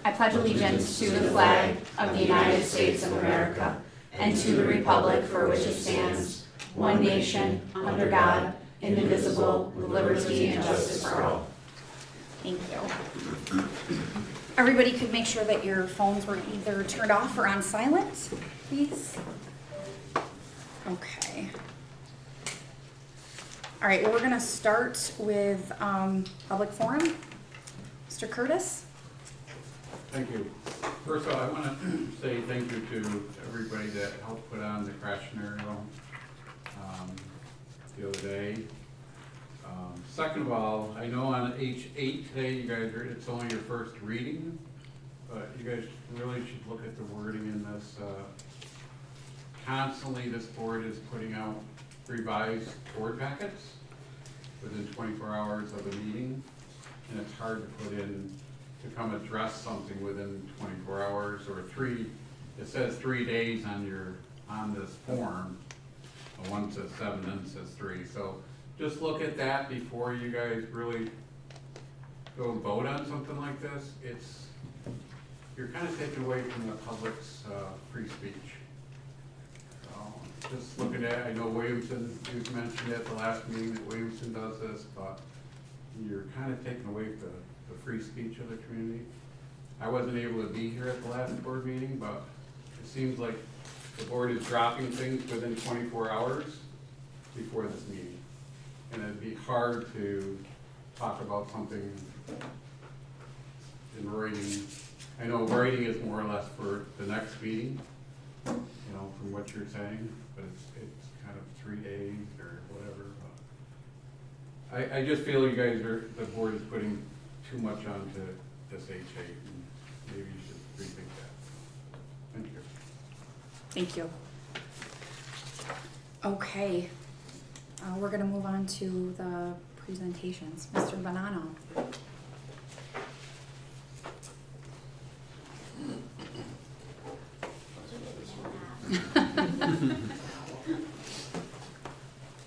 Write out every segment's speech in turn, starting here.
I pledge allegiance to the flag of the United States of America and to the republic for which it stands, one nation, under God, indivisible, with liberty and justice for all. Thank you. Everybody could make sure that your phones were either turned off or on silent, please. Okay. All right, well, we're gonna start with public forum. Mr. Curtis? Thank you. First of all, I want to say thank you to everybody that helped put on the crash scenario the other day. Second of all, I know on H8 today, you guys are, it's only your first reading, but you guys really should look at the wording in this. Constantly, this board is putting out revised board packets within 24 hours of the meeting, and it's hard to put in to come address something within 24 hours or it says 3 days on this form. One says 7, then it says 3. So just look at that before you guys really go and vote on something like this. You're kind of taking away from the public's free speech. So just looking at, I know Williamson, you mentioned at the last meeting that Williamson does this, but you're kind of taking away the free speech of the community. I wasn't able to be here at the last board meeting, but it seems like the board is dropping things within 24 hours before this meeting. And it'd be hard to talk about something in writing. I know writing is more or less for the next meeting, you know, from what you're saying, but it's kind of 3 days or whatever. But I just feel you guys the board is putting too much onto this H8, and maybe you should rethink that. Thank you. Thank you. Okay, we're gonna move on to the presentations. Mr. Bonanno.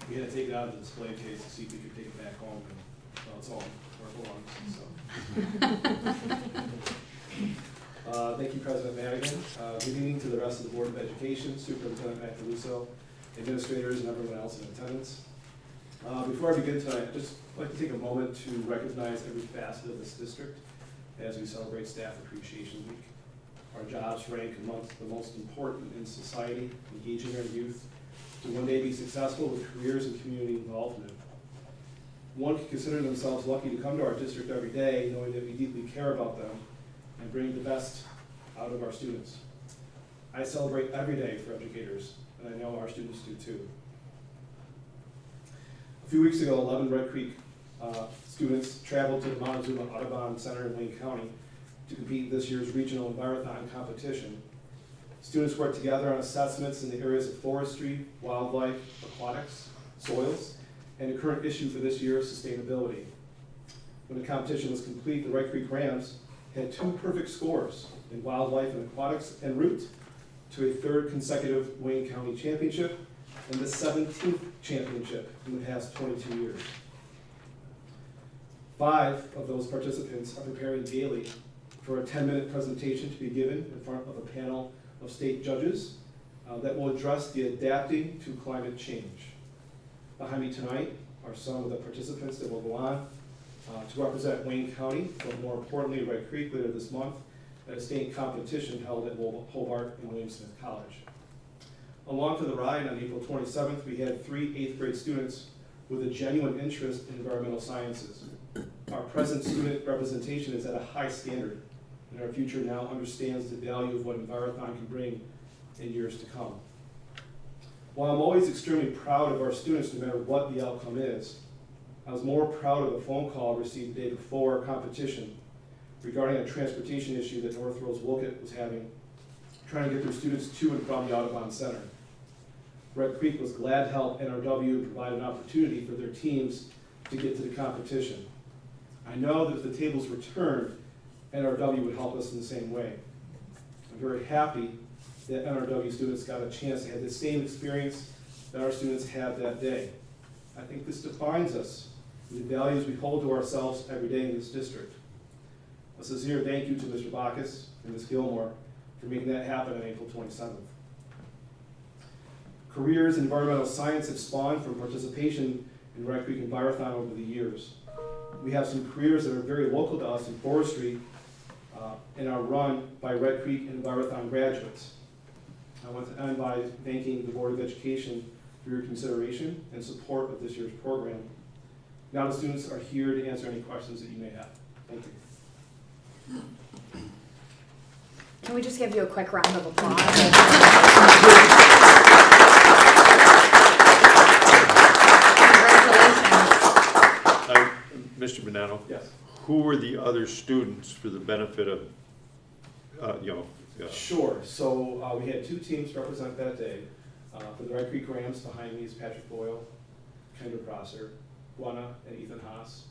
We had to take it out of the display case to see if we could take it back home, and well, it's all where it belongs, so. Thank you, President Madigan. Good evening to the rest of the Board of Education, Superintendent Macaluso, administrators, and everyone else in attendance. Before I begin tonight, I'd just like to take a moment to recognize every facet of this district as we celebrate Staff Appreciation Week. Our jobs rank amongst the most important in society, engaging our youth to one day be successful with careers and community involvement. One can consider themselves lucky to come to our district every day, knowing that we deeply care about them and bring the best out of our students. I celebrate every day for educators, and I know our students do too. A few weeks ago, 11 Red Creek students traveled to the Montezuma Audubon Center in Wayne County to compete in this year's regional marathon competition. Students worked together on assessments in the areas of forestry, wildlife, aquatics, soils, and the current issue for this year, sustainability. When the competition was complete, the Red Creek Rams had 2 perfect scores in wildlife and aquatics en route to a 3rd consecutive Wayne County championship and the 17th championship in the past 22 years. 5 of those participants are preparing daily for a 10-minute presentation to be given in front of a panel of state judges that will address the adapting to climate change. Behind me tonight are some of the participants that will go on to represent Wayne County, but more importantly, Red Creek later this month at a state competition held at Hobart and William Smith College. Along for the ride on April 27th, we had 3 8th grade students with a genuine interest in environmental sciences. Our present student representation is at a high standard, and our future now understands the value of what Envirothon can bring in years to come. While I'm always extremely proud of our students, no matter what the outcome is, I was more proud of a phone call received the day before our competition regarding a transportation issue that North Rose Wolcott was having, trying to get their students to and from the Audubon Center. Red Creek was glad to help NRW provide an opportunity for their teams to get to the competition. I know that if the tables were turned, NRW would help us in the same way. I'm very happy that NRW students got a chance to have the same experience that our students had that day. I think this defines us, and the values we hold to ourselves every day in this district. A sincere thank you to Mr. Bacchus and Ms. Gilmore for making that happen on April 27th. Careers in environmental science have spawned from participation in Red Creek Envirothon over the years. We have some careers that are very local to us in forestry and are run by Red Creek Envirothon graduates. I want to end by thanking the Board of Education for your consideration and support of this year's program. Now the students are here to answer any questions that you may have. Thank you. Can we just give you a quick round of applause? Mr. Bonanno, Yes. who were the other students for the benefit of, Sure. So we had two teams represent that day. For the Red Creek Rams, behind me is Patrick Boyle, Kendra Prosser, Guana, and Ethan Haas,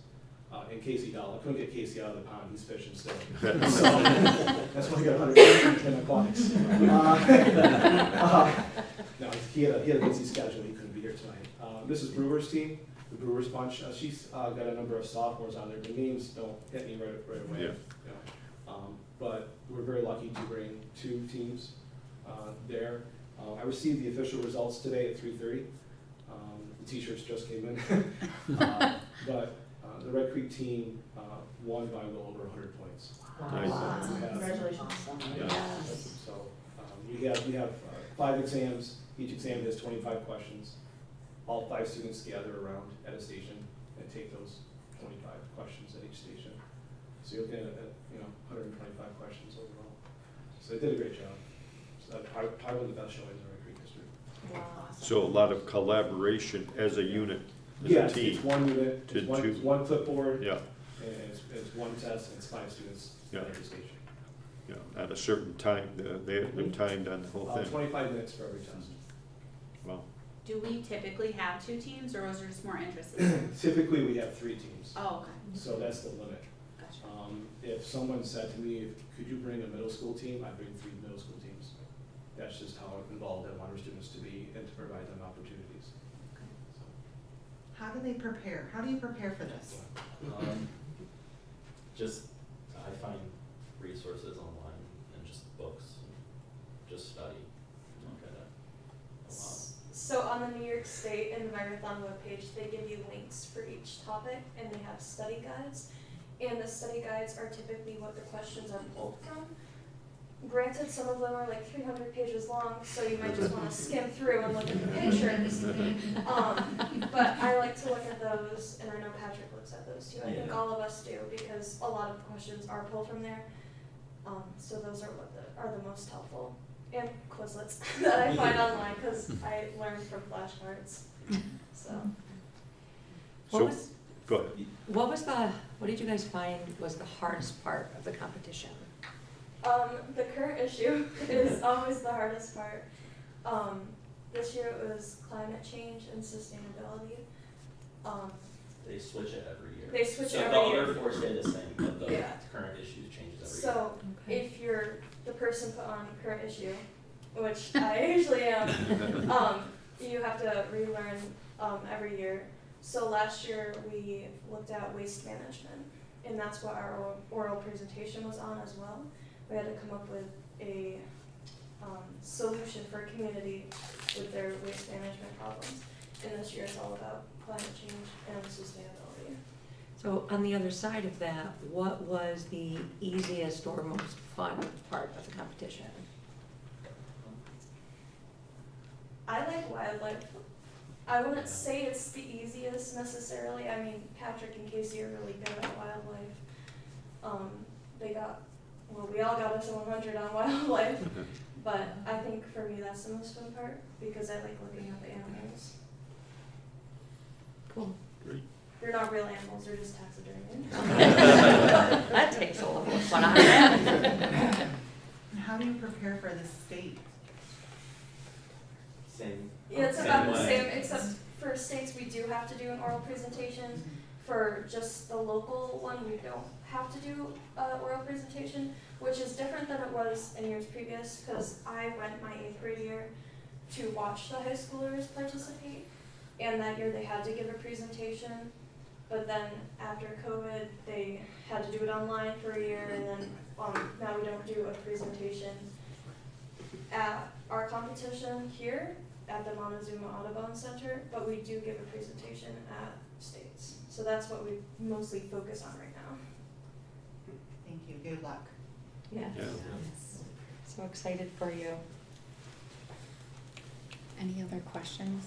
and Casey Dahl. I couldn't get Casey out of the pond. He's fishing still. So that's why he got 110 aquatics. No, he had a busy schedule. He couldn't be here tonight. Mrs. Brewer's team, the Brewers bunch, she's got a number of sophomores on there. The names don't hit me right away. Yeah. You know. But we're very lucky to bring two teams there. I received the official results today at 3:30. The t-shirts just came in. But the Red Creek team won by well over 100 points. Nice. So we have- Congratulations. Yes. So we have 5 exams. Each exam has 25 questions. All 5 students gather around at a station and take those 25 questions at each station. So you're looking at 125 questions overall. So they did a great job. So probably one of the best showings in Red Creek history. so a lot of collaboration as a unit, as Yeah, a it's team. one unit, To- it's one clipboard, Yeah, and it's one test, and it's 5 students Yeah. at every station. yeah, at a certain time, they have them timed on the whole thing. 25 minutes for every test. Well, Do we typically have 2 teams, or was there just more interest in them? Typically, we have 3 teams, Oh, okay, so that's the limit. gotcha. If someone said to me, could you bring a middle school team, I'd bring 3 middle school teams. That's just how involved I want our students to be and to provide them opportunities. How do they prepare? How do you prepare for this? Just, I find resources online and just books, and just study, look at it a lot. So on the New York State Envirothon webpage, they give you links for each topic, and they have study guides. And the study guides are typically what the questions are pulled from. Granted, some of them are like 300 pages long, so you might just want to skim through and look at the pictures. But I like to look at those, and I know Patrick looks at those too. I think Yeah. all of us do, because a lot of questions are pulled from there. So those are what are the most helpful. And Quizlets that I find online, because I learned from flashcards. So. so, go ahead. What did you guys find was the hardest part of the competition? The current issue is always the hardest part. This year it was climate change and sustainability. They switch it every year. They switch so every the year. other 4 stay the same, but the Yeah. current issues changes every year. So if you're the person put on current issue, which I usually am, you have to relearn every year. So last year we looked at waste management, and that's what our oral presentation was on as well. We had to come up with a solution for a community with their waste management problems. And this year it's all about climate change and sustainability. So on the other side of that, what was the easiest or most fun part of the competition? I like wildlife. I wouldn't say it's the easiest necessarily. I mean, Patrick and Casey are really good at wildlife. We all got us a 100 on wildlife, but I think for me that's the most fun part because I like looking at the animals. Cool. Great. They're not real animals, they're just taxidermy. That takes a little more fun out of that. And how do you prepare for the state? Same. Yeah, it's Same about the way. same, except for states we do have to do an oral presentation. For just the local one, we don't have to do an oral presentation, which is different than it was in years previous, because I went my 8th grade year to watch the high schoolers participate, and that year they had to give a presentation, but then after COVID, they had to do it online for a year, and then now we don't do a presentation at our competition here at the Montezuma Audubon Center, but we do give a presentation at states. So that's what we mostly focus on right now. Thank you, good luck. Yes. Yeah. So excited for you. Any other questions?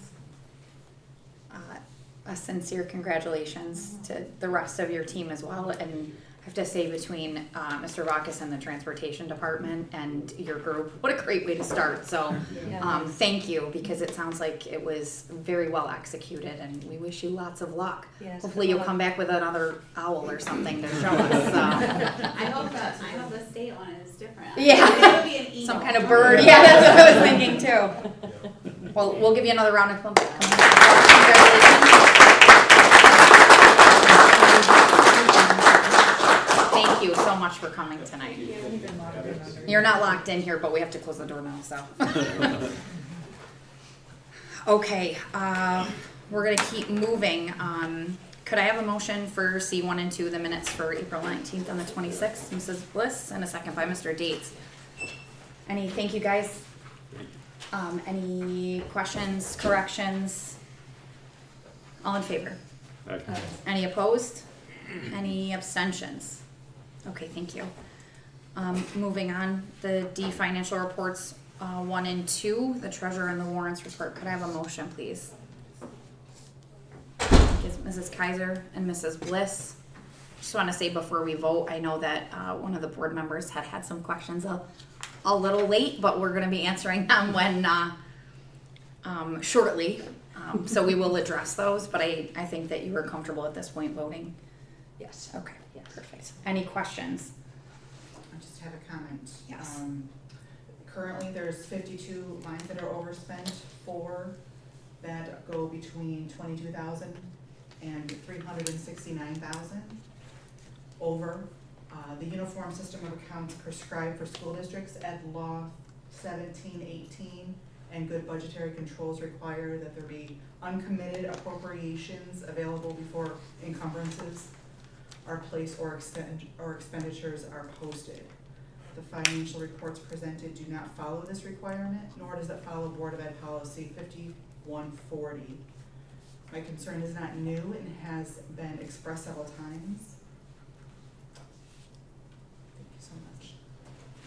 A sincere congratulations to the rest of your team as well, and I have to say, between Mr. Bacchus and the transportation department and your group, what a great way to start. So Yeah. thank you, because it sounds like it was very well executed, and we wish you lots of luck. Yes, Hopefully good you'll luck. come back with another owl or something to show us. I hope the state one is different. Yeah. It would be an eagle. Some kind of bird. Yeah, that's what I was thinking too. Well, we'll give you another round of applause. Congratulations. Thank you so much for coming tonight. You're not locked in here, but we have to close the door now, so. Okay, we're gonna keep moving. Could I have a motion for C1 and 2, the minutes for April 19th and the 26th? Mrs. Bliss, and a second by Mr. Dates. Thank you guys. Any questions, corrections? All in favor? Aye. Any opposed? Any abstentions? Okay, thank you. Moving on, the D financial reports, 1 and 2, the treasurer and the warrants report. Could I have a motion, please? Mrs. Kaiser and Mrs. Bliss. Just want to say before we vote, I know that one of the board members had some questions a little late, but we're going to be answering them when shortly. So we will address those, but I think that you were comfortable at this point voting. Yes. Okay, perfect. Any questions? I just have a comment. Yes. Currently, there's 52 lines that are overspent, 4 that go between 22,000 and 369,000 over. The Uniform System of Accounts prescribed for school districts, Ed Law 1718, and good budgetary controls require that there be uncommitted appropriations available before encumbrances are placed or expenditures are posted. The financial reports presented do not follow this requirement, nor does it follow Board of Ed Policy 5140. My concern is not new and has been expressed several times. Thank you so much.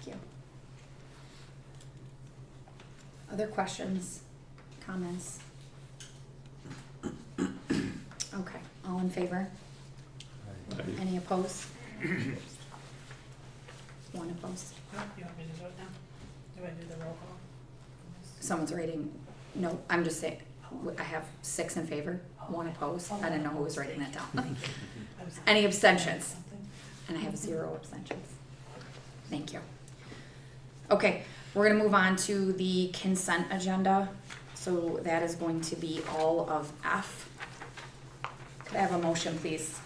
Thank you. Other questions, comments? Okay, all in favor? Aye. Any opposed? One opposed. You want me to vote now? Do I do the roll call? Someone's writing, no, I'm just saying, I have 6 in favor, 1 opposed. I didn't know who was writing that down. Any abstentions? And I have 0 abstentions. Thank you. Okay, we're gonna move on to the consent agenda. So that is going to be all of F. Could I have a motion, please?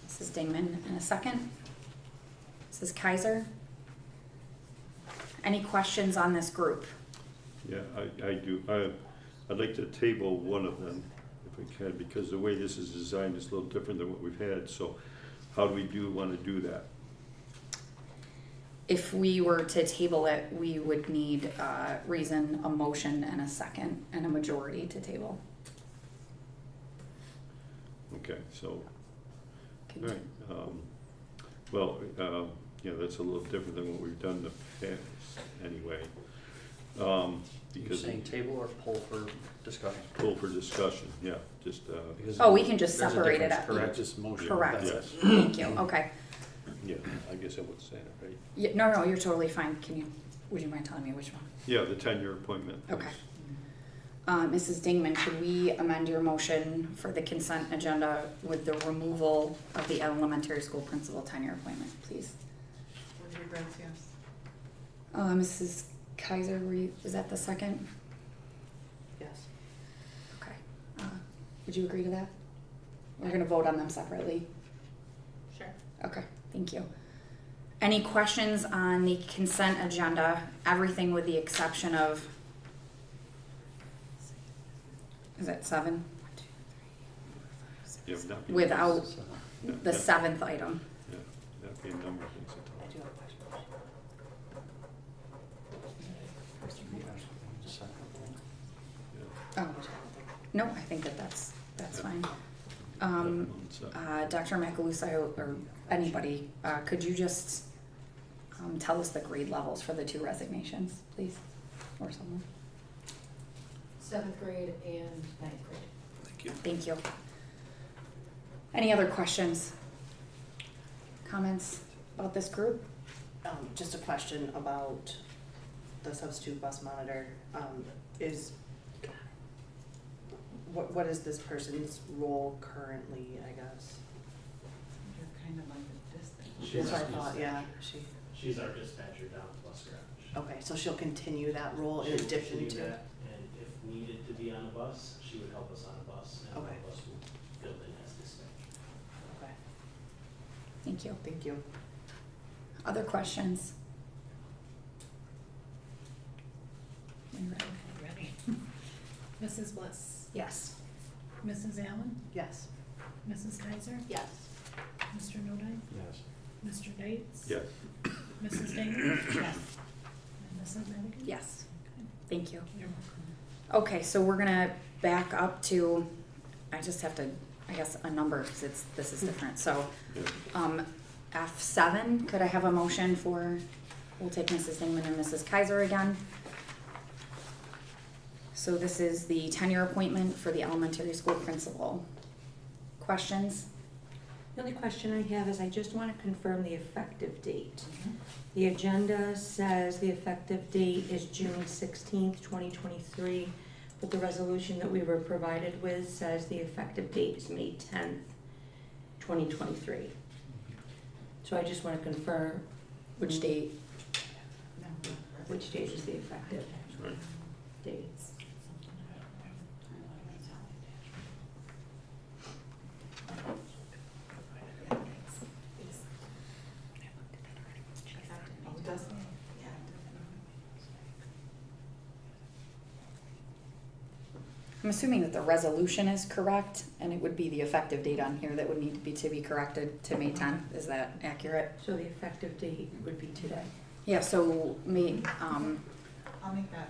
Mrs. Dingman, in a second. Mrs. Kaiser? Any questions on this group? Yeah, I do. I'd like to table one of them if we can, because the way this is designed is a little different than what we've had. So how do we want to do that? If we were to table it, we would need reason, a motion, and a second, and a majority to table. Okay, so, Can- all right. Well, yeah, that's a little different than what we've done in the past anyway. You're Because saying table or poll for discussion? pull for discussion, yeah, just, Because Oh, we can just there's a separate it difference, up. Correct? Just motion. Correct. yes, Thank you, okay. yeah, I guess I would say it, right? Yeah, no, you're totally fine. Would you mind telling me which one? Yeah, the 10-year appointment. please. Okay. Mrs. Dingman, could we amend your motion for the consent agenda with the removal of the elementary school principal tenure appointment, please? With regrets, yes. Mrs. Kaiser, was that the second? Yes. Okay. Would you agree to that? We're gonna vote on them separately. Sure. Okay, thank you. Any questions on the consent agenda? Everything with the exception of, is that 7? Yeah, not be Without necessary. Yeah, the yeah, 7th item. Yeah, that'd be a number of things to talk I do have a question. about. Oh, no, I think that's fine. Yeah. Dr. Macaluso or anybody, could you just tell us the grade levels for the 2 resignations, please? Or someone? 7th grade and 9th grade. Thank you. Thank you. Any other questions? Comments about this group? Just a question about the substitute bus monitor, what is this person's role currently, I guess? You're kind of like a distance. That's what I thought, yeah, She's our dispatcher down at Bus Garage. okay, so she'll continue that role in She'll addition continue to? that, and if needed to be on a bus, she would help us on a bus, and one Okay. of us would fill in as dispatcher. Okay, Thank you. thank you. Other questions? When you're ready. Ready? Mrs. Bliss, Yes. Mrs. Allen, Yes. Mrs. Kaiser, Yes. Mr. Nodine, Yes. Mr. Dates. Yes. Mrs. Dingman, Yes. and Mrs. Madigan. Yes. Thank you. You're welcome. Okay, so we're gonna back up to, I just have to, I guess, a number, because this is different, so, Yeah. F7, could I have a motion for, we'll take Mrs. Dingman and Mrs. Kaiser again. So this is the tenure appointment for the elementary school principal. Questions? The only question I have is I just want to confirm the effective date. The agenda says the effective date is June 16th, 2023, but the resolution that we were provided with says the effective date is May 10th, 2023. So I just want to confirm Which date? which date is the effective Right. date. Oh, it does, yeah. I'm assuming that the resolution is correct, and it would be the effective date on here that would need to be corrected to May 10th. Is that accurate? So the effective date would be today. Yeah, so May, I'll make that.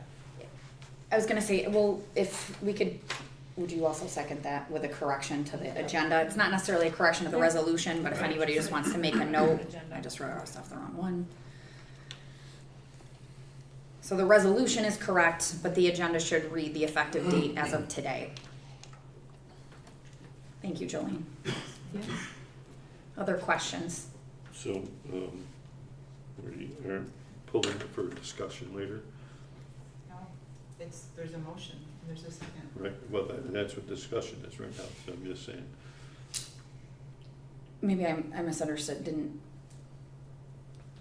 I was gonna say, well, if we could, would you also second that with a correction to the agenda? It's not necessarily a correction of the resolution, but if anybody just wants to make a note, I just wrote off the wrong one. So the resolution is correct, but the agenda should read the effective date as of today. Thank you, Jolene. Yeah. Other questions? So, we are pulling it for discussion later, No, there's a motion, there's a second. right? Well, that's what discussion is right now, so I'm just saying. Maybe I misunderstood,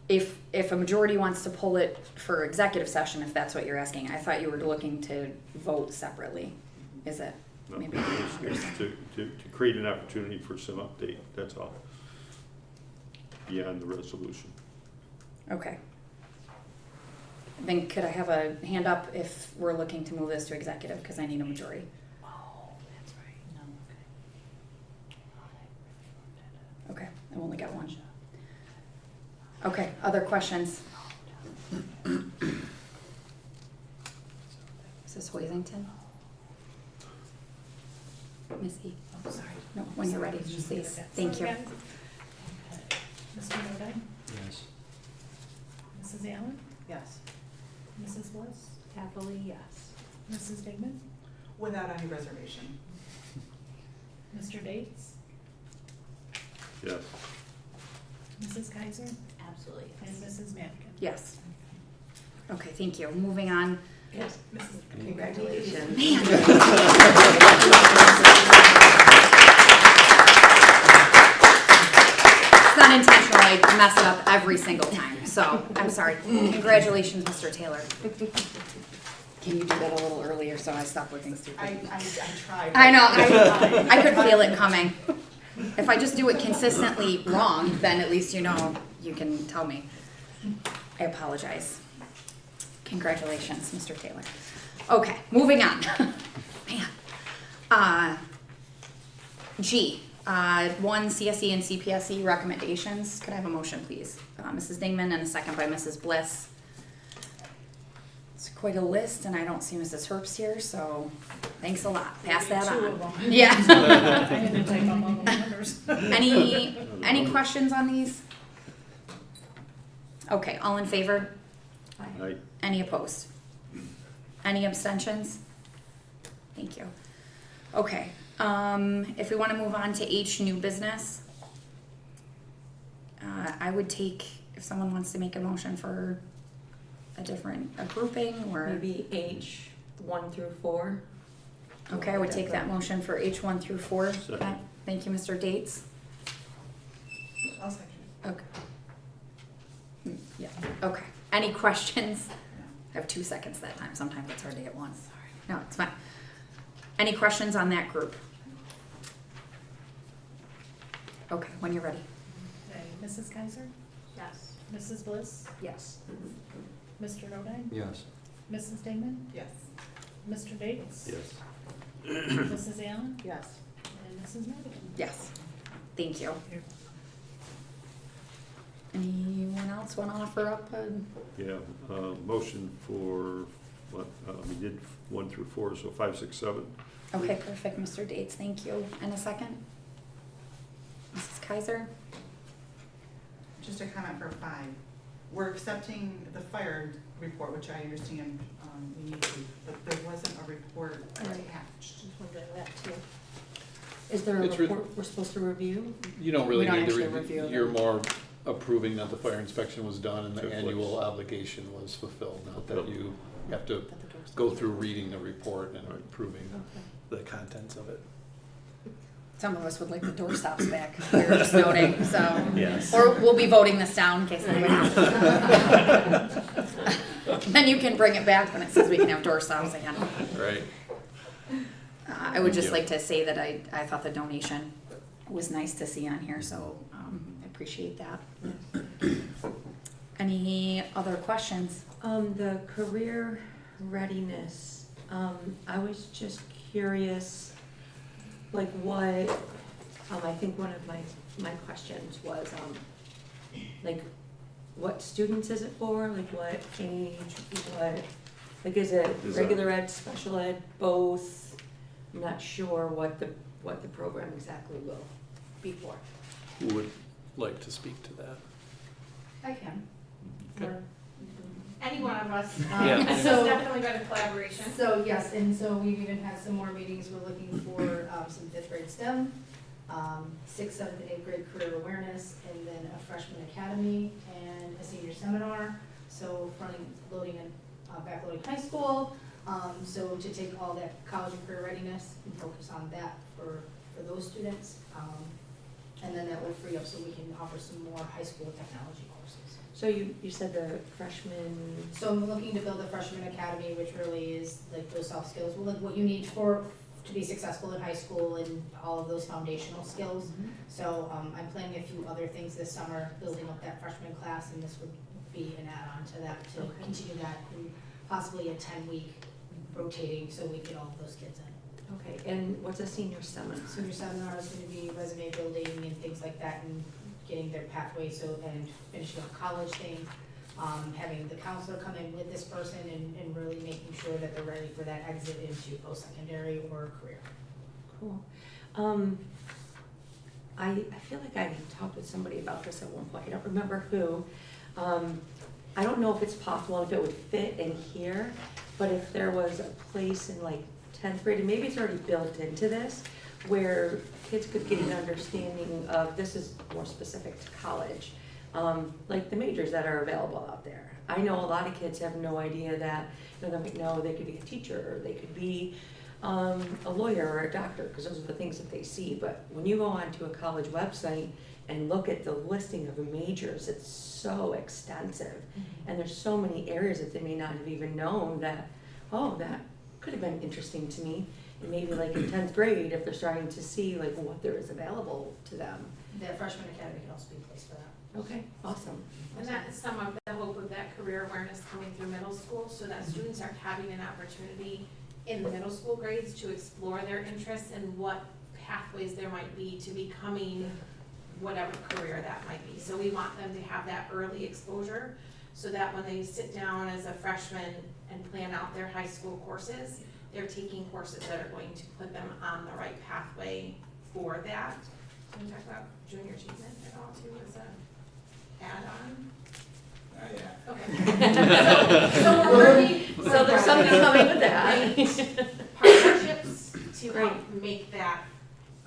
if a majority wants to pull it for executive session, if that's what you're asking, I thought you were looking to vote separately. Is it? No, Maybe. it's to create an opportunity for some update, that's all. Beyond the resolution. Okay. Then could I have a hand up if we're looking to move this to executive, because I need a majority. Oh, that's right. No, Okay, I've only got one. Okay, other questions? Is this Hoisington? Missy? Oh, sorry. No, when you're ready, Just please. get it. Thank So you. again, Mr. Nodine, Yes. Mrs. Allen, Yes. Mrs. Bliss, Happily, yes. Mrs. Dingman, Without any reservation. Mr. Dates, Yes. Mrs. Kaiser, Absolutely. and Mrs. Madigan. Yes. Okay, thank you. Moving on. Yes. Mrs. Congratulations. It's not intentional, I mess it up every single time, so I'm sorry. Congratulations, Mr. Taylor. Can you do that a little earlier so I stop looking stupid? I tried. I know, I could feel it coming. If I just do it consistently wrong, then at least you know, you can tell me. I apologize. Congratulations, Mr. Taylor. Okay, moving on. Man. G, One, CSE and CPSE recommendations. Could I have a motion, please? Mrs. Dingman and a second by Mrs. Bliss. It's quite a list, and I don't see Mrs. Herbst here, so thanks a lot. Pass that Two of on. them. Yeah. I had to type up all the numbers. Any questions on these? Okay, all in favor? I, Any opposed? Any abstentions? Thank you. Okay, if we want to move on to H, new business, I would take, if someone wants to make a motion for a grouping, or. Maybe H 1 through 4. Okay, I would take that motion for H 1 through 4. Second. Thank you, Mr. Dates. I'll second. Okay. Yeah, okay. Any questions? I have 2 seconds that time. Sometimes it's hard to get one. Sorry. No, it's fine. Any questions on that group? Okay, when you're ready. Okay, Mrs. Kaiser? Yes. Mrs. Bliss? Yes. Mr. Rodine? Yes. Mrs. Dingman? Yes. Mr. Dates? yes. Mrs. Allen? Yes. And Mrs. Madigan? Yes. Thank you. Anyone else want to offer up a? Yeah, motion for, what, we did 1 through 4, so 5, 6, 7. Okay, perfect, Mr. Dates, thank you. And a second? Mrs. Kaiser? Just a comment for 5. We're accepting the fire report, which I understand we need to, but there wasn't a report attached. Just wondering that too. Is there a It's report we're supposed to review? You don't really We don't need to actually review, review you're them. more approving that the fire inspection was done and the Just annual what's- obligation was fulfilled, not that Fulfilled. you have to That the door's go open. through reading the report and Right. approving Okay. the contents of it. Some of us would like the door stops back, we were just noting, so. Yes. Or we'll be voting this down in case anybody. Then you can bring it back when it says we can have door stops again. Right. I would just Yeah. like to say that I thought the donation was nice to see on here, so I appreciate that. Any other questions? The career readiness, I was just curious, like what, I think one of my questions was, like, what students is it for? Like what age, what, like is it Design. regular ed, special ed, both? I'm not sure what the program exactly will be for. Who would like to speak to that? I can. Okay. Or any one of us. Yeah. It's So- definitely been a collaboration. So, yes, and so we've even had some more meetings, we're looking for some 5th grade STEM, 6th, 7th, and 8th grade career awareness, and then a freshman academy and a senior seminar. So loading and backloading high school, so to take all that college and career readiness and focus on that for those students. And then that will free up so we can offer some more high school technology courses. So you said the freshman, So I'm looking to build a freshman academy, which really is like those soft skills, well, like what you need to be successful in high school and all of those foundational skills. So I'm planning a few other things this summer, building up that freshman class, and this would be an add-on to that, to Okay. continue that, and possibly a 10-week rotating, so we get all of those kids in. okay, and what's a senior seminar? Senior seminar is gonna be resume building and things like that, and getting their pathway, and finishing up college things. Having the counselor come in with this person and really making sure that they're ready for that exit into post-secondary or career. Cool. I feel like I talked with somebody about this at one point, I don't remember who. I don't know if it's possible, if it would fit in here, but if there was a place in like 10th grade, and maybe it's already built into this, where kids could get an understanding of, this is more specific to college, like the majors that are available out there. I know a lot of kids have no idea that, they might know they could be a teacher, or they could be a lawyer or a doctor, because those are the things that they see. But when you go onto a college website and look at the listing of majors, it's so extensive. And there's so many areas that they may not have even known that, oh, that could have been interesting to me. And maybe like in 10th grade, if they're starting to see like what there is available to them. That freshman academy can also be a place for that. Okay, awesome. And that is some of the hope of that career awareness coming through middle school, so that students are having an opportunity in the middle school grades to explore their interests and what pathways there might be to becoming whatever career that might be. So we want them to have that early exposure so that when they sit down as a freshman and plan out their high school courses, they're taking courses that are going to put them on the right pathway for that. Can we talk about junior achievement at all too as a add-on? Okay. So we're working. So there's something coming with that. Partnerships to Right. help make that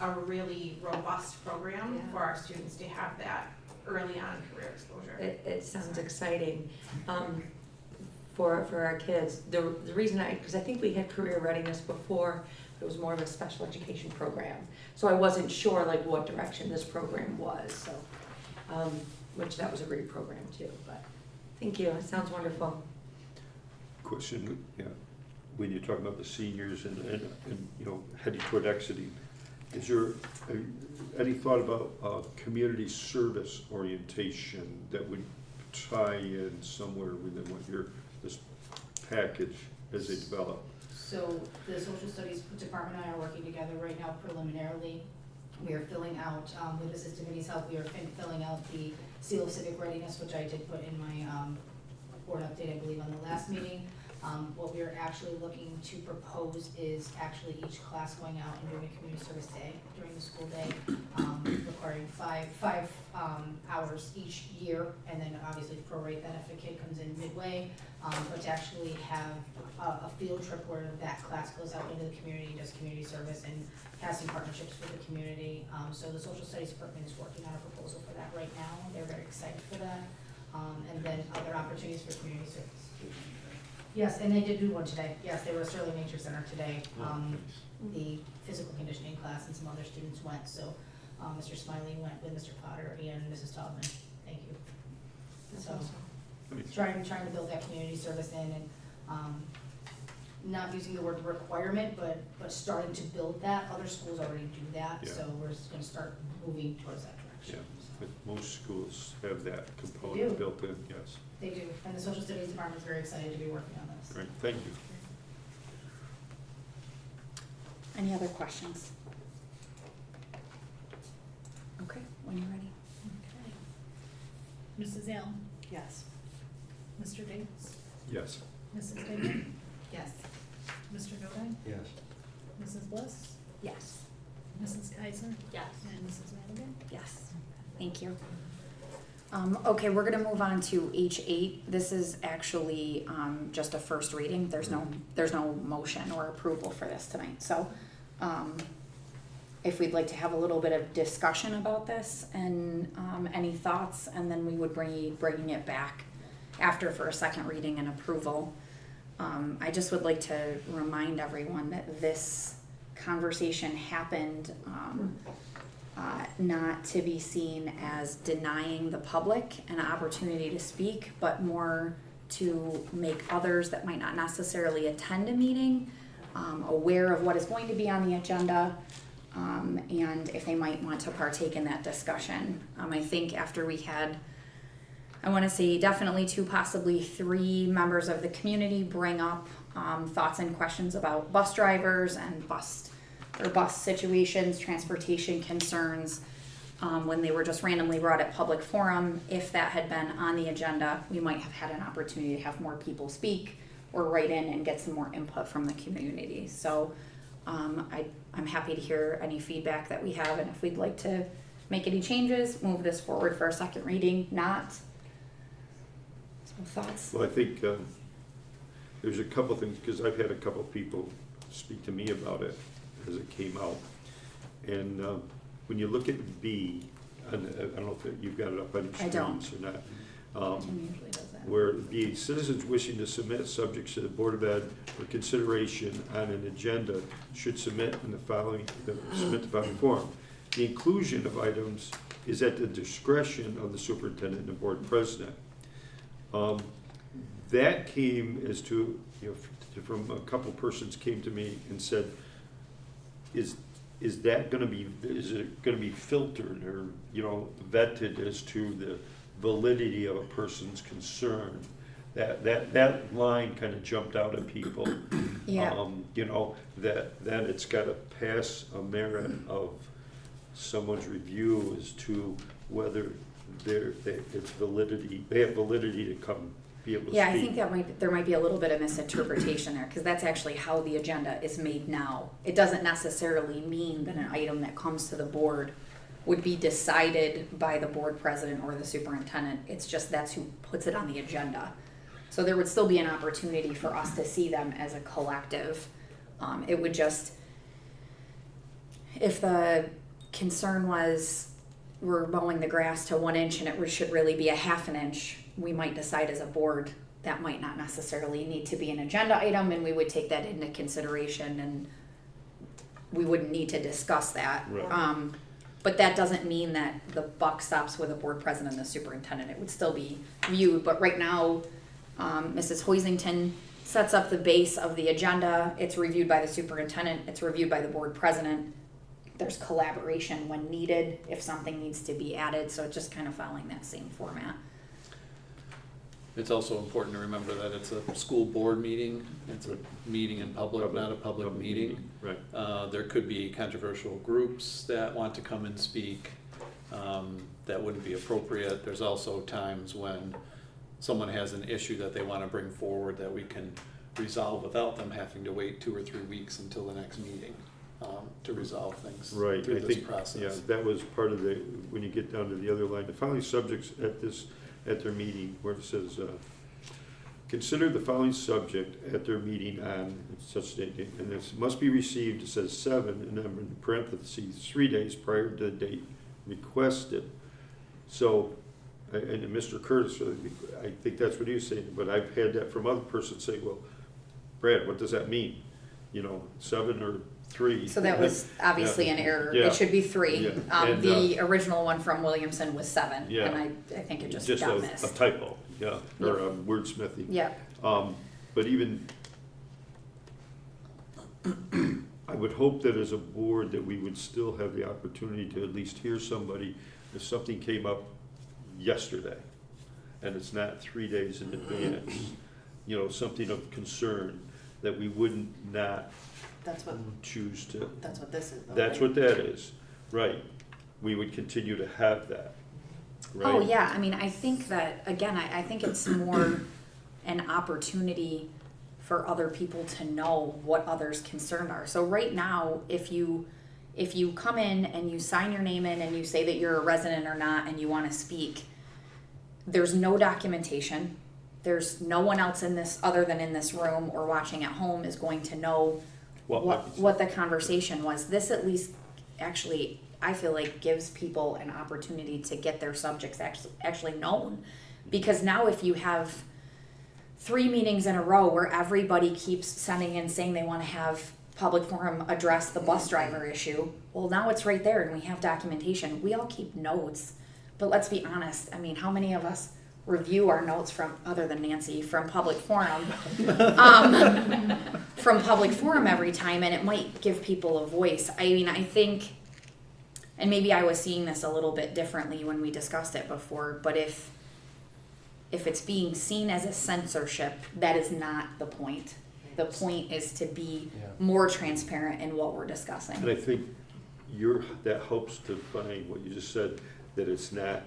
a really robust program Yeah. for our students to have that early on career exposure. It sounds exciting, for our kids. The reason because I think we had career readiness before, it was more of a special education program. So I wasn't sure like what direction this program was, so, which that was a great program too, but thank you, it sounds wonderful. Question, yeah, when you're talking about the seniors and, you know, heading toward exiting, is there any thought about community service orientation that would tie in somewhere within what this package as they develop? So the social studies department and I are working together right now preliminarily. We are filling out, with Assistant Committee's help, we are filling out the Seal of Civic Readiness, which I did put in my board update, I believe, on the last meeting. What we are actually looking to propose is actually each class going out and doing a community service day during the school day, requiring five hours each year, and then obviously prorate that if a kid comes in midway, but to actually have a field trip where that class goes out into the community, does community service, and has some partnerships with the community. So the social studies department is working on a proposal for that right now. They're very excited for that. And then other opportunities for community service. Yes, and they did do one today. Yes, they were at Sterling Nature Center today. The physical conditioning class and some other students went. So Mr. Smiley went with Mr. Potter and Mrs. Taubman. Thank you. So trying to build that community service in and not using the word requirement, but starting to build that. Other schools already do that, Yeah. so we're just going to start moving towards that direction. Yeah, but most schools have that do. component built in, yes. They do, and the social studies department is very excited to be working on this. Great, thank you. Any other questions? Okay, when you're ready. Mrs. Allen, Yes. Mr. Davis, Yes. Mrs. Davis, Yes. Mr. Godine, Yes. Mrs. Bliss, Yes. Mrs. Kaiser, Yes. and Mrs. Madigan. Yes, thank you. Okay, we're gonna move on to H8. This is actually, just a first reading. There's no motion or approval for this tonight, so, if we'd like to have a little bit of discussion about this and, any thoughts, and then we would bringing it back after for a second reading and approval. I just would like to remind everyone that this conversation happened, not to be seen as denying the public an opportunity to speak, but more to make others that might not necessarily attend a meeting aware of what is going to be on the agenda, and if they might want to partake in that discussion. I think after we had, I want to say definitely 2, possibly 3 members of the community bring up thoughts and questions about bus drivers and bus situations, transportation concerns, when they were just randomly brought at public forum. If that had been on the agenda, we might have had an opportunity to have more people speak or write in and get some more input from the community. So I'm happy to hear any feedback that we have, and if we'd like to make any changes, move this forward for a second reading, not. Some thoughts? Well, I think there's a couple things, because I've had a couple people speak to me about it as it came out. And when you look at B, and I don't know if you've got it up on your I don't. screens or not. Tim usually does that. Where B, citizens wishing to submit subjects to the Board of Ed for consideration on an agenda should submit the following form. The inclusion of items is at the discretion of the superintendent and the board president. That came as to, from a couple persons came to me and said, is it gonna be filtered or, vetted as to the validity of a person's concern That line kind of jumped out at people. Yeah. You know, that it's got to pass a merit of someone's review as to whether it's validity, they have validity to come be able to speak. Yeah, I think there might be a little bit of misinterpretation there, because that's actually how the agenda is made now. It doesn't necessarily mean that an item that comes to the board would be decided by the board president or the superintendent. It's just that's who puts it on the agenda. So there would still be an opportunity for us to see them as a collective. It would just, if the concern was we're mowing the grass to 1 inch and it should really be a half an inch, we might decide as a board that might not necessarily need to be an agenda item, and we would take that into consideration, and we wouldn't need to discuss that. Right. But that doesn't mean that the buck stops with the board president and the superintendent. It would still be viewed, but right now, Mrs. Hoisington sets up the base of the agenda. It's reviewed by the superintendent. It's reviewed by the board president. There's collaboration when needed, if something needs to be added, so it's just kind of following that same format. It's also important to remember that it's a school board meeting. It's a meeting in public, not a public meeting. Right. There could be controversial groups that want to come and speak. That wouldn't be appropriate. There's also times when someone has an issue that they want to bring forward that we can resolve without them having to wait 2 or 3 weeks until the next meeting to resolve things Right, through I this think, process. yeah, that was part of the, when you get down to the other line, the following subjects at their meeting, where it says, consider the following subject at their meeting on such date, and this must be received, it says 7, and then in parentheses, 3 days prior to the date requested. So, and Mr. Curtis, I think that's what he was saying, but I've had that from other persons say, well, Brad, what does that mean? You know, 7 or 3. So that was obviously an error. Yeah. It should be 3. Yeah. And, The original one from Williamson was 7, Yeah. and I think it just got a missed. typo, yeah, or wordsmithing. Yeah. But even, I would hope that as a board that we would still have the opportunity to at least hear somebody if something came up yesterday and it's not 3 days in advance, you know, something of concern, that we wouldn't not That's what, choose to. that's what this is though, That's right? what that is, right. We would continue to have that, right? Oh, yeah, I mean, I think that, again, I think it's more an opportunity for other people to know what others' concerns are. So right now, if you come in and you sign your name in and you say that you're a resident or not and you want to speak, there's no documentation. There's no one else in this, other than in this room or watching at home, is going to know what the conversation was. This at least actually, I feel like, gives people an opportunity to get their subjects actually known. Because now if you have 3 meetings in a row where everybody keeps sending in saying they want to have public forum address the bus driver issue, well, now it's right there and we have documentation. We all keep notes, but let's be honest. I mean, how many of us review our notes from, other than Nancy, from public forum, from public forum every time, and it might give people a voice. I mean, I think, and maybe I was seeing this a little bit differently when we discussed it before, but if it's being seen as a censorship, that is not the point. The point is to be more transparent in what we're discussing. And I think that helps to find what you just said, that it's not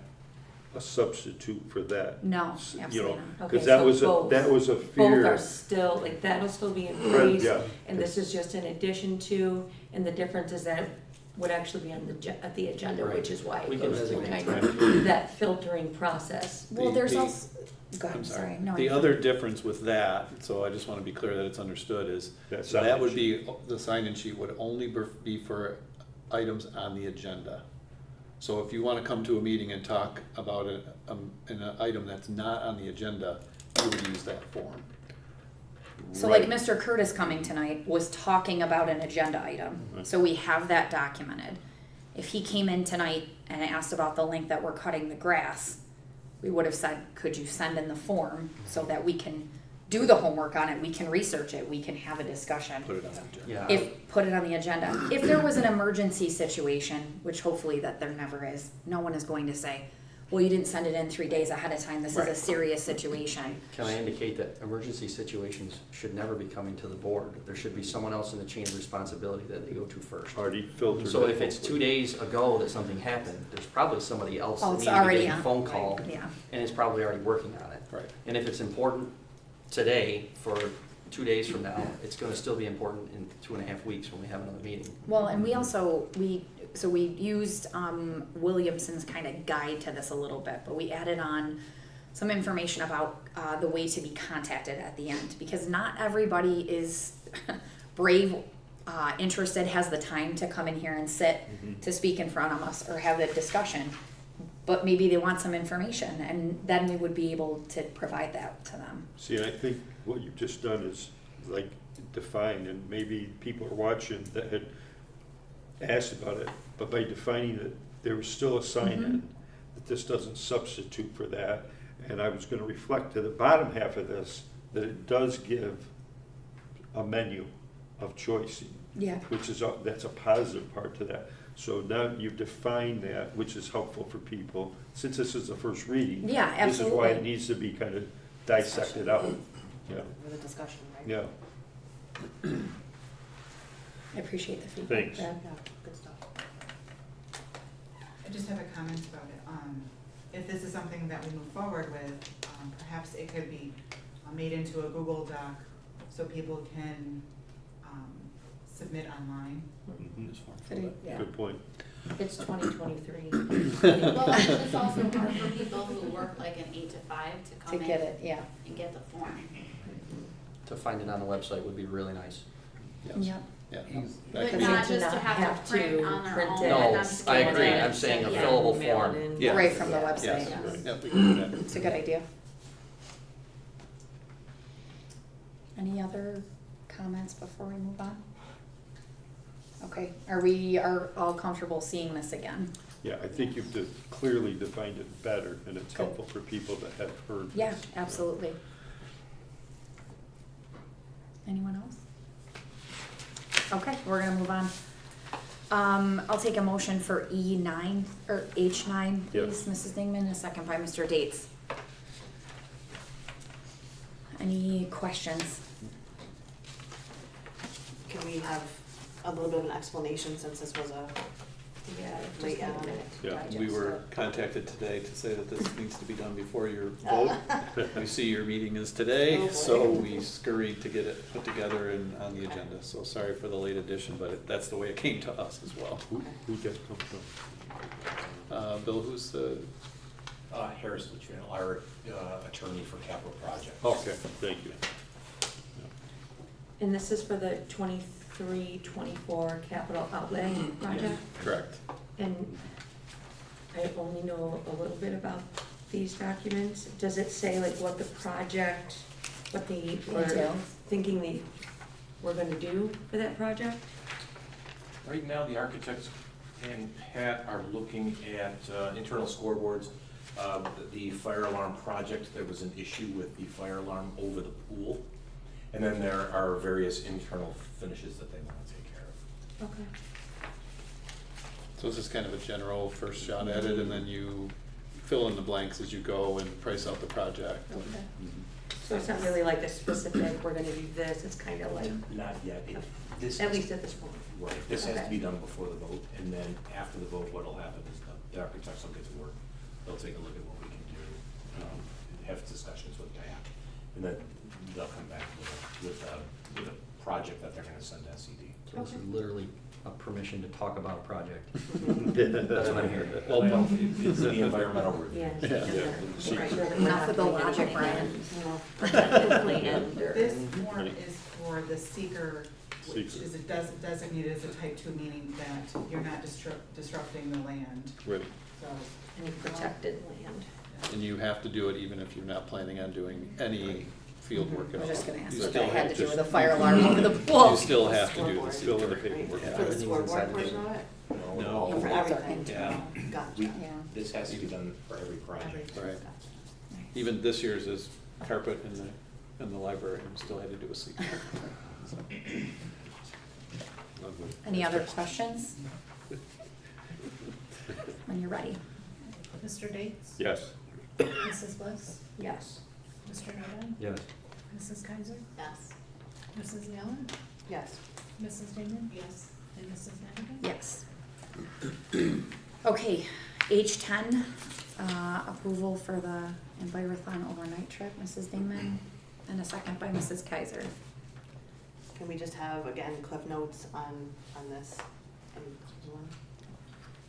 a substitute for that. No, You absolutely know, not. because Okay, that so was a both fear. are still, like, that'll still be in Right, place, yeah. and this is just in addition to, and the difference is that it would actually be on at the agenda, Right. which is why We it can goes through designate kind time. of that filtering process. Well, there's the- also, go ahead, I'm sorry. No, The you- other difference with that, so I just want to be clear that it's understood, is That that would sign-in be, the sign-in sheet would only be for items on the agenda. So if you want to come to a meeting and talk about an item that's not on the agenda, you would use that form. So like Mr. Curtis coming tonight was talking about an agenda item, so we have that documented. If he came in tonight and asked about the link that we're cutting the grass, we would have said, could you send in the form so that we can do the homework on it, we can research it, we can have a discussion. Put it on the agenda. Yeah. Put it on the agenda. If there was an emergency situation, which hopefully that there never is, no one is going to say, well, you didn't send it in 3 days ahead of time, this is a Right. serious situation. Can I indicate that emergency situations should never be coming to the board? There should be someone else in the chain of responsibility that they go to first. Already filtered. So it. if it's 2 days ago that something happened, there's probably somebody else Oh, that it's needs to already get a on. phone call Yeah. and is probably already working on it. Right. And if it's important today for 2 days from now, it's gonna still be important in 2.5 weeks when we have another meeting. Well, and we also, we used Williamson's kind of guide to this a little bit, but we added on some information about the way to be contacted at the end, because not everybody is brave, interested, has the time to come in here and sit to speak in front of us or have a discussion, but maybe they want some information, and then we would be able to provide that to them. See, and I think what you've just done is like define, and maybe people are watching that had asked about it, but by defining it, there was still a sign in that this doesn't substitute for that. And I was gonna reflect to the bottom half of this, that it does give a menu of choice. Yeah. Which is, that's a positive part to that. So now you've defined that, which is helpful for people, since this is the first reading. Yeah, This is why absolutely. it needs to be kind of dissected out, yeah, For the discussion, right? yeah. I appreciate the feedback. Thanks. Yeah, good stuff. I just have a comment about it. If this is something that we move forward with, perhaps it could be made into a Google Doc so people can submit online. Yeah. Good point. It's 2023. Well, it's also hard for people who work like an 8 to 5 to come To in get it, yeah. and get the form. To find it on the website would be really nice. Yep. Yeah. But Because not they do just to not have have to print to on their print own it. and No, then I scan agree. it. I'm saying a Yeah. fillable Mail form. it in. Yeah. Right from the Yes, website. yep, we can do that. It's a good idea. Any other comments before we move on? Okay, are all comfortable seeing this again? Yeah, I think you've clearly defined it better, and it's helpful for people that have heard this. Yeah, absolutely. Anyone else? Okay, we're gonna move on. I'll take a motion for E9, or H9, Yep. please, Mrs. Dingman, a second by Mr. Dates. Any questions? Can we have a little bit of an explanation since this was a Yeah, late just a on? minute. Yeah, We were contacted today to say that this needs to be done before your vote. We see your meeting is Oh, today, boy. so we scurried to get it put together and on the agenda. So sorry for the late addition, but that's the way it came to us as well. Who does come from? Bill, who's the, Harris Litchfield, our attorney for capital projects. Okay, thank you. And this is for the 23-24 capital outlay project? correct? And I only know a little bit about these documents. Does it say like what the project, what they were Details. thinking they were gonna do for that project? Right now, the architects and Pat are looking at internal scoreboards. The fire alarm project, there was an issue with the fire alarm over the pool. And then there are various internal finishes that they want to take care of. Okay. So this is kind of a general first shot at it, and then you fill in the blanks as you go and price out the project. Okay. So it's not really like a specific, we're gonna do this, it's kind of like, Not yet. This at has- least at this point. Right, this has to Okay. be done before the vote, and then after the vote, what'll happen is the architects will get to work. They'll take a look at what we can do, have discussions with Pat, and then they'll come back with a project that they're gonna send to SED. So this is literally a permission to talk about a project. That's That's what I'm hearing. Well, it's the environmental review. Yeah. Yeah. Right. Enough with the logic, Brian. This form is for the seeker, which Seeker. is designated as a type 2, meaning that you're not disrupting the land, Right. so. Any protected land. And you have to do it even if you're not planning on doing any field work I at all. was just gonna ask You what still that had have to do with just- a fire alarm over the pool. You still have to do Scoreboard. this. Fill in the paperwork. Yeah. For the Everything's scoreboard inside the portion of it? No. For everything? Yeah. Gotcha. We, Yeah. this has to be done for every project. Right. Even this year's is carpet in the library, and still had to do a seat. So, Lovely. Any other questions? When you're ready. Mr. Dates? Yes. Mrs. Bliss? Yes. Mr. Novak? Yes. Mrs. Kaiser? Yes. Mrs. Allen? Yes. Mrs. Damon? Yes. And Mrs. Madigan? Yes. Okay, H10, approval for the Envirothon overnight trip, Mrs. Damon, and a second by Mrs. Kaiser. Can we just have, again, cliff notes on this?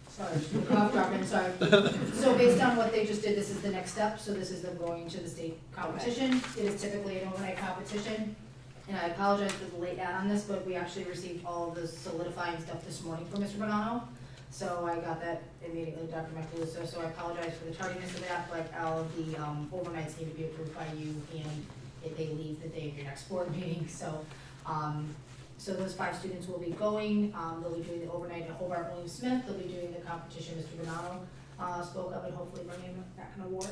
Sorry, cough dropping, sorry. So based on what they just did, this is the next step, so this is them going to the state competition. It is typically an overnight competition, and I apologize for the late ad on this, but we actually received all of the solidifying stuff this morning from Mr. Bonanno. So I got that immediately, Dr. Macaluso, so I apologize for the tardiness of that, but all of the overnights need to be approved by you, and if they leave the day of your next board meeting, so. So those 5 students will be going, they'll be doing the overnight at Hobart William Smith, they'll be doing the competition Mr. Bonanno spoke of, and hopefully bringing back an award.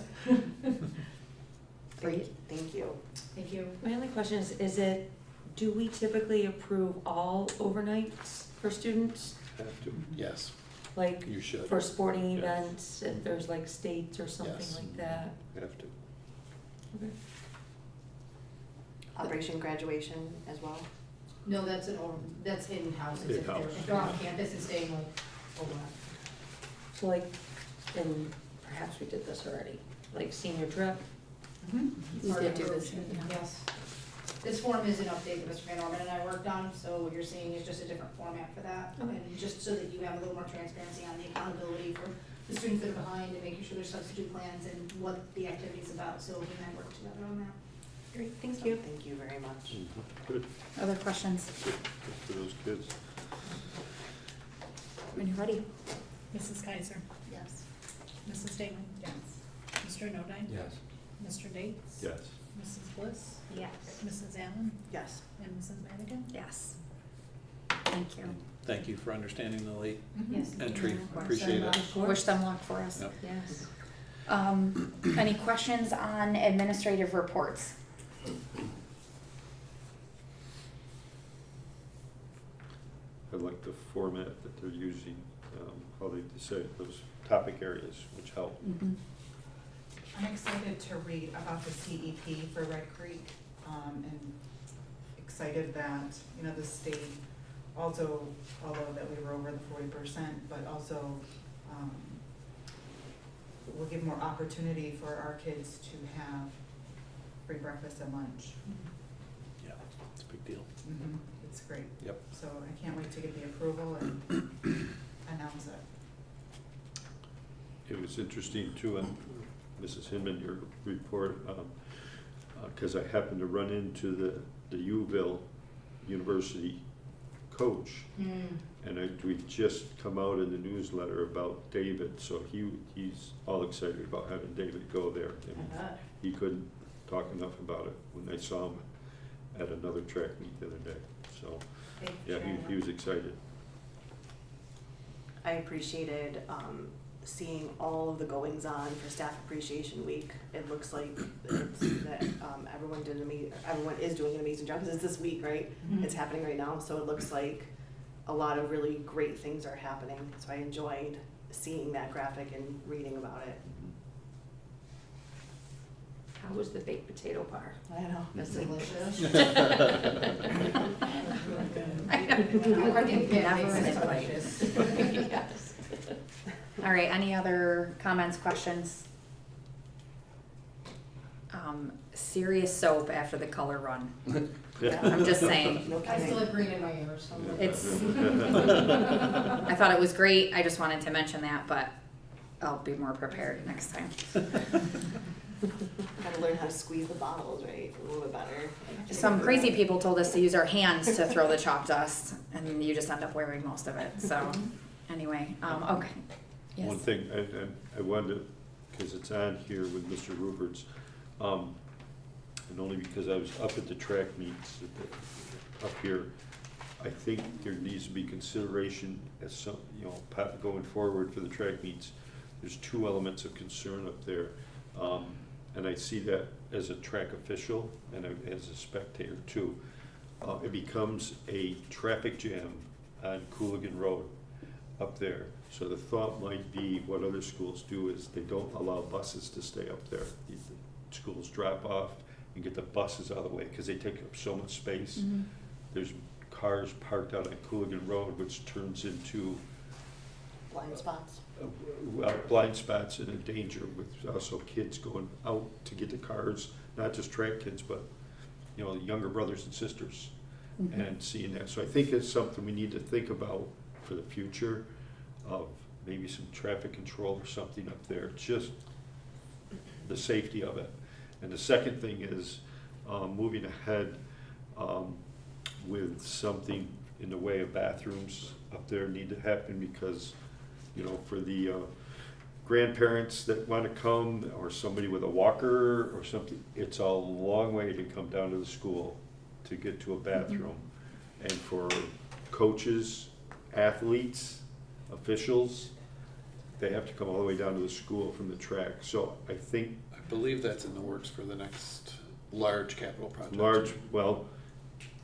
Great. Thank you. Thank you. My only question is it, do we typically approve all overnights for students? Have to. Yes, Like you should. for sporting Yeah. events, if there's like states or something Yes. like that? Have to. Okay. Operation graduation as well? No, that's that's in-house, it's if In-house. they're on campus and staying like overnight. So like, and perhaps we did this already, like senior trip? You did do this, yeah. Yes. This form is an update that Mr. Van Orman and I worked on, so what you're seeing is just a different format for that. Okay. And just so that you have a little more transparency on the accountability for the students that are behind and making sure there's substitute plans and what the activity's about, so he and I work together on that. Great, thank you. Thank you very much. Good. Other questions? Good for those kids. When you're ready. Mrs. Kaiser? Yes. Mrs. Damon? Yes. Mr. Nodine? Yes. Mr. Dates? Yes. Mrs. Bliss? Yes. Mrs. Allen? Yes. And Mrs. Madigan? Yes. Thank you. Thank you for understanding the late Yes. entry, Yeah. appreciate it. Wish them luck for us. Yep. Yes. Any questions on administrative reports? I like the format that they're using, how they decide those topic areas, which help. Mhm. I'm excited to read about the CEP for Red Creek, and excited that, you know, the state also, although that we were over the 40%, but also, will give more opportunity for our kids to have free breakfast and lunch. Yeah, it's a big deal. It's great. Yep. So I can't wait to get the approval and announce it. It was interesting too, and Mrs. Hinman, your report, because I happened to run into the Uville University coach, and we just come out in the newsletter about David, so he's all excited about having David go there. And he couldn't talk enough about it when I saw him at another track meet the other day. So, yeah, he was excited. I appreciated seeing all of the goings on for Staff Appreciation Week. It looks like that everyone is doing an amazing job, because it's this week, right? It's happening right now, so it looks like a lot of really great things are happening. So I enjoyed seeing that graphic and reading about it. How was the baked potato bar? I know. That's delicious. Yes. All right, any other comments, questions? Serious soap after the color run. I'm just saying. I still have green in my ears. So It's, I thought it was great, I just wanted to mention that, but I'll be more prepared next time. Gotta learn how to squeeze the bottles, right? A little bit better. Some crazy people told us to use our hands to throw the chalk dust, and you just end up wearing most of it, so, anyway, okay. Yes. One thing, I wanted to, because it's on here with Mr. Rupert's, and only because I was up at the track meets up here, I think there needs to be consideration as some, going forward for the track meets. There's 2 elements of concern up there. And I see that as a track official and as a spectator too. It becomes a traffic jam on Cooligan Road. up there. So the thought might be, what other schools do is they don't allow buses to stay up there. The schools drop off and get the buses out of the way, because they take up so much space. Mhm. There's cars parked out on Cooligan Road, which turns into Blind spots. blind spots and a danger with also kids going out to get the cars, not just track kids, but, you know, younger brothers and sisters, Mhm. and seeing that. So I think it's something we need to think about for the future, of maybe some traffic control or something up there, just the safety of it. And the second thing is, moving ahead with something in the way of bathrooms up there need to happen, because, you know, for the grandparents that want to come, or somebody with a walker or something, it's a long way to come down to the school to get to a bathroom. And for coaches, athletes, officials, they have to come all the way down to the school from the track. So I think I believe that's in the works for the next large capital project. well,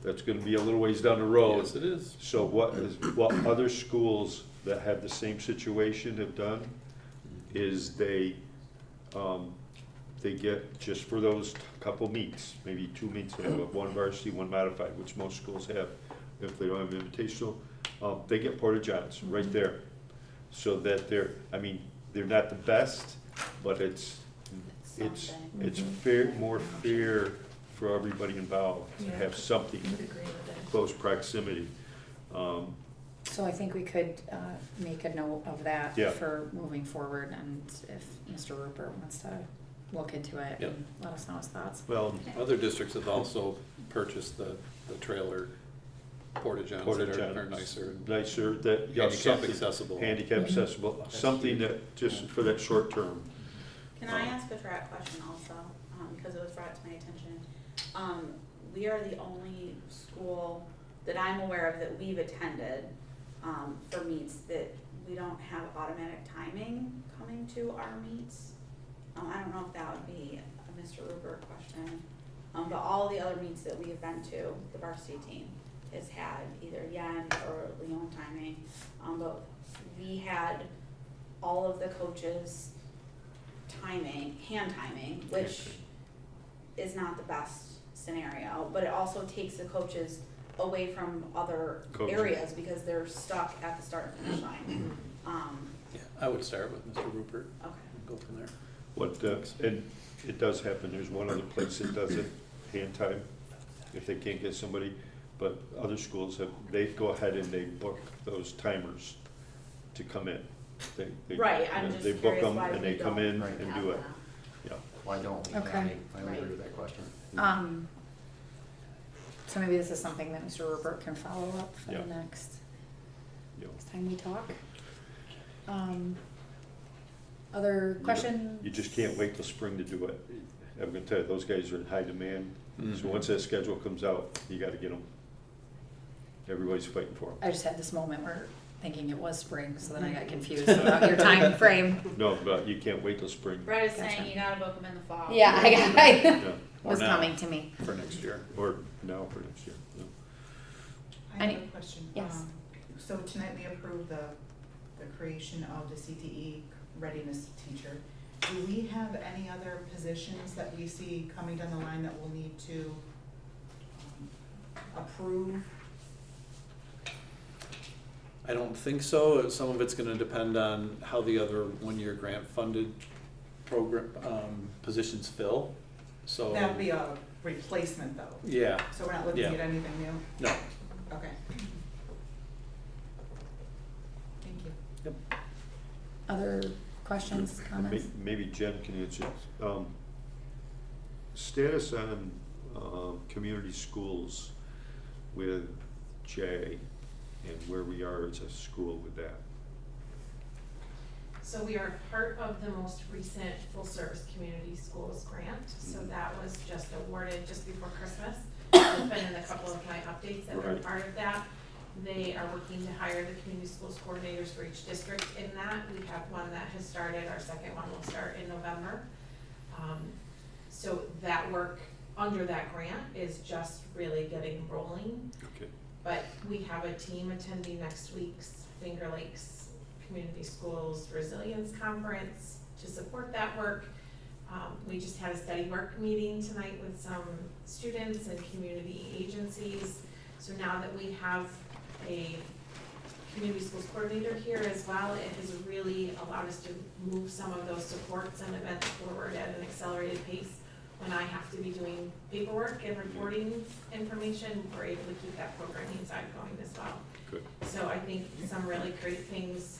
that's gonna be a little ways down the road. Yes, it is. So what other schools that have the same situation have done is they get, just for those couple meets, maybe 2 meets, they have one varsity, one modified, which most schools have, if they don't have an invitational, they get porta johns right there. So that they're not the best, but it's fair, more fair for everybody involved to have something close proximity. So I think we could make a note of that Yeah. for moving forward, and if Mr. Rupert wants to look into it Yep. and let us know his thoughts. Well, Other districts have also purchased the trailer porta johns that are nicer. Nicer, that, you know, Handicap something- accessible. Handicap Mhm. accessible, something that, just for that short term. Can I ask a direct question also, because it was brought to my attention? We are the only school that I'm aware of that we've attended, for meets that we don't have automatic timing coming to our meets. I don't know if that would be a Mr. Rupert question, but all the other meets that we have been to, the varsity team has had either Yen or Leon timing, but we had all of the coaches hand timing, which is not the best scenario, but it also takes the coaches away from other Coaches. areas because they're stuck at the start and finish line. Yeah, I would start with Mr. Rupert Okay. and go from there. And it does happen, there's one other place that does it, hand time, if they can't get somebody, but other schools they go ahead and they book those timers to come in. They Right, I'm just They book curious them why and we they come in don't and have do it, that. yeah. Why don't we? Okay. I would agree with that question. So maybe this is something that Mr. Rupert can follow up for Yeah. the next Yeah. time we talk. Other questions? You just can't wait till spring to do it. I'm gonna tell you, those guys are in high demand, so Mhm. once that schedule comes out, you gotta get them. Everybody's fighting for them. I just had this moment where thinking it was spring, so then I got confused about your time frame. No, but you can't wait till spring. Brett is Gotcha. saying you gotta book them in the fall. Yeah, I Yeah. Or was now. coming to me. For next year. Or now for next year. Yeah. I have Any- a question. yes. So tonight we approved the creation of the CTE readiness teacher. Do we have any other positions that we see coming down the line that we'll need to approve? I don't think so. Some of it's gonna depend on how the other one-year grant-funded program, positions fill, so. That'd be a replacement though. Yeah, So we're not looking Yeah. at anything new? no. Okay. Thank you. Other questions, comments? Maybe Jen can answer. Status on community schools with Jay and where we are as a school with that. So we are part of the most recent full-service community schools grant, so that was just awarded just before Christmas. It's been in a couple of my updates that were Right. part of that. They are working to hire the community schools coordinators for each district in that. We have one that has started, our second one will start in November. So that work under that grant is just really getting rolling. Okay. But we have a team attending next week's Finger Lakes Community Schools Resilience Conference to support that work. We just had a study work meeting tonight with some students and community agencies. So now that we have a community schools coordinator here as well, it has really allowed us to move some of those supports and events forward at an accelerated pace. When I have to be doing paperwork and reporting information, we're able to keep that programming side going as well. Good. So I think some really great things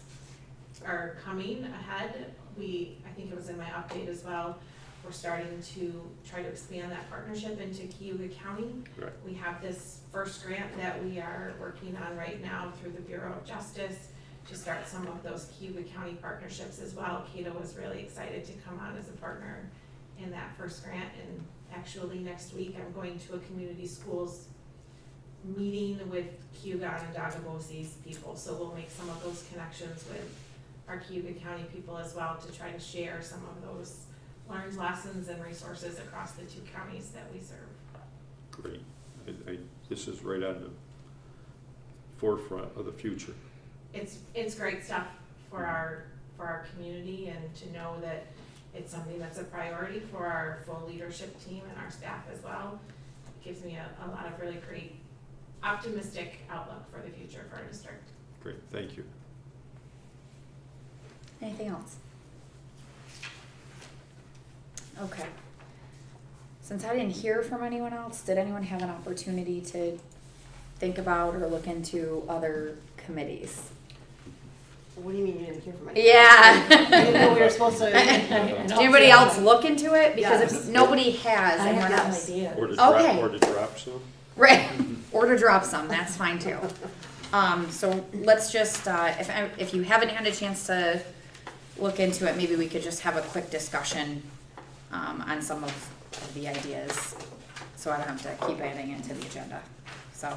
are coming ahead. I think it was in my update as well, we're starting to try to expand that partnership into Cayuga County. Right. We have this first grant that we are working on right now through the Bureau of Justice to start some of those Cayuga County partnerships as well. Cato was really excited to come on as a partner in that first grant, and actually next week I'm going to a community schools meeting with Cayuga and Dagabosi's people, so we'll make some of those connections with our Cayuga County people as well to try to share some of those learned lessons and resources across the two counties that we serve. Great. This is right on the forefront of the future. It's great stuff for our community, and to know that it's something that's a priority for our full leadership team and our staff as well. It gives me a lot of really great optimistic outlook for the future for our district. Great, thank you. Anything else? Okay. Since I didn't hear from anyone else, did anyone have an opportunity to think about or look into other committees? What do you mean you didn't hear from anyone? Yeah. I didn't know we were supposed to. Did anybody else look into it? Because Yes. if nobody has, I and we're have not. no idea. Or to drop, Okay. or to drop some. Right, or to drop some, that's fine too. So let's just, if you haven't had a chance to look into it, maybe we could just have a quick discussion on some of the ideas, so I don't have to keep adding it to the agenda. So,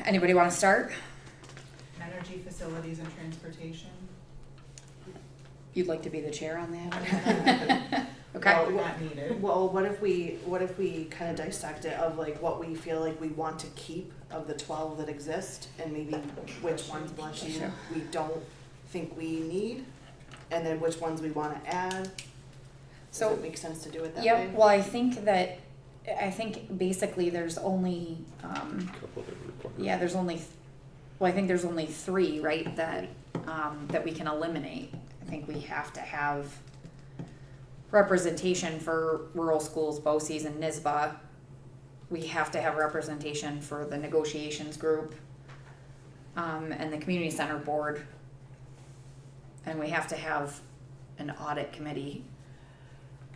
anybody want to start? Energy, facilities, and transportation. You'd like to be the chair on that? Okay. Well, not needed. Well, what if we kind of dissect it of like what we feel like we want to keep of the 12 that exist, and maybe which ones Sure. we don't think we need, and then which ones we want to add. So- Does it make sense to do it that way? Yep, well, I think basically there's only, Couple that require. yeah, I think there's only 3, right, that we can eliminate. I think we have to have representation for rural schools, BOCES and NYSBA. We have to have representation for the negotiations group, and the community center board. And we have to have an audit committee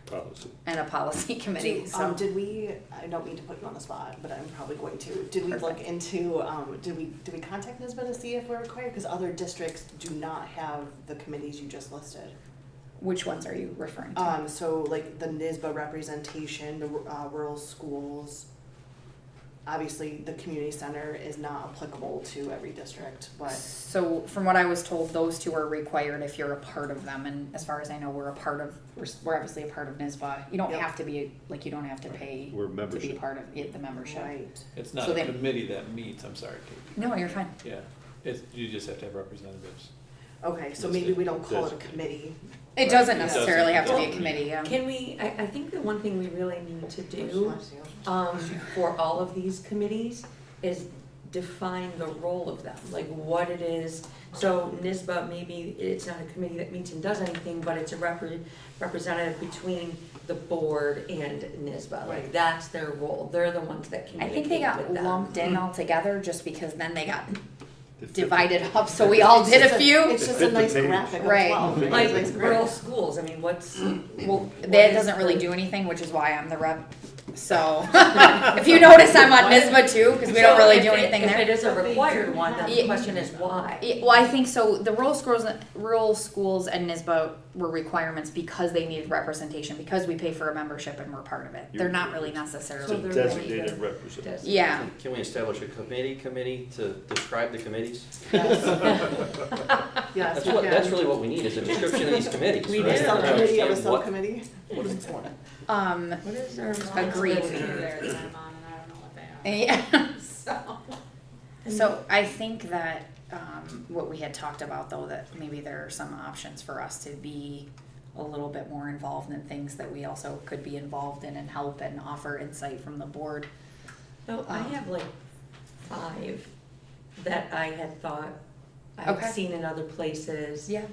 Policy. and a policy committee, so. Did we? I don't mean to put you on the spot, but I'm probably going to. Did we look Perfect. into? Did we contact NYSBA to see if we're required? Because other districts do not have the committees you just listed. Which ones are you referring to? So like the NYSBA representation, the rural schools. Obviously, the community center is not applicable to every district, but. So from what I was told, those 2 are required if you're a part of them, and as far as I know, we're obviously a part of NYSBA. You don't Yep. have to be, you don't have to pay We're to be membership. part of the membership. Right. It's not So a they- committee that meets, I'm sorry, Katie. No, you're fine. Yeah, you just have to have representatives. Okay, so That's maybe it. we don't call it a Designated. committee. It Right. doesn't It necessarily have doesn't. to be a committee, yeah. Can we, I think the one thing we really need to do, Bless you. for all of these committees is define the role of them, like what it is. So NYSBA, maybe it's not a committee that meets and does anything, but it's a representative between the board and NYSBA, like Right. that's their role, they're the ones that I communicate think they got with them. lumped in all together just because then they got They fit divided up, so we all did a few. It's just They a fit the nice page. graphic of Right. 12. It's Like a nice rural graphic. schools, I mean, what's, Well, what that is doesn't really the- do anything, which is why I'm the rep. So, if you notice, I'm on NYSBA too, because we don't So really if do it- anything If there. it is a But they required do one, then Yeah. the question is why? Well, I think so. The rural schools and NYSBA were requirements because they needed representation, because we pay for a membership and we're part of it. They're not really It's necessarily. a they're designated ready representative. Yeah. Can we establish a committee to describe the committees? Yes, That's we what, can. that's really what we need, is a description of these committees. We right? do. To Subcommittee of a understand what- subcommittee. What is it for? What is our Agreed. responsibility? There that I'm on, and I don't know what they are. Yeah. So. So I think that what we had talked about though, that maybe there are some options for us to be a little bit more involved in things that we also could be involved in and help and offer insight from the board. No, I have like 5 that I had thought I've Okay. seen in other places. Yeah.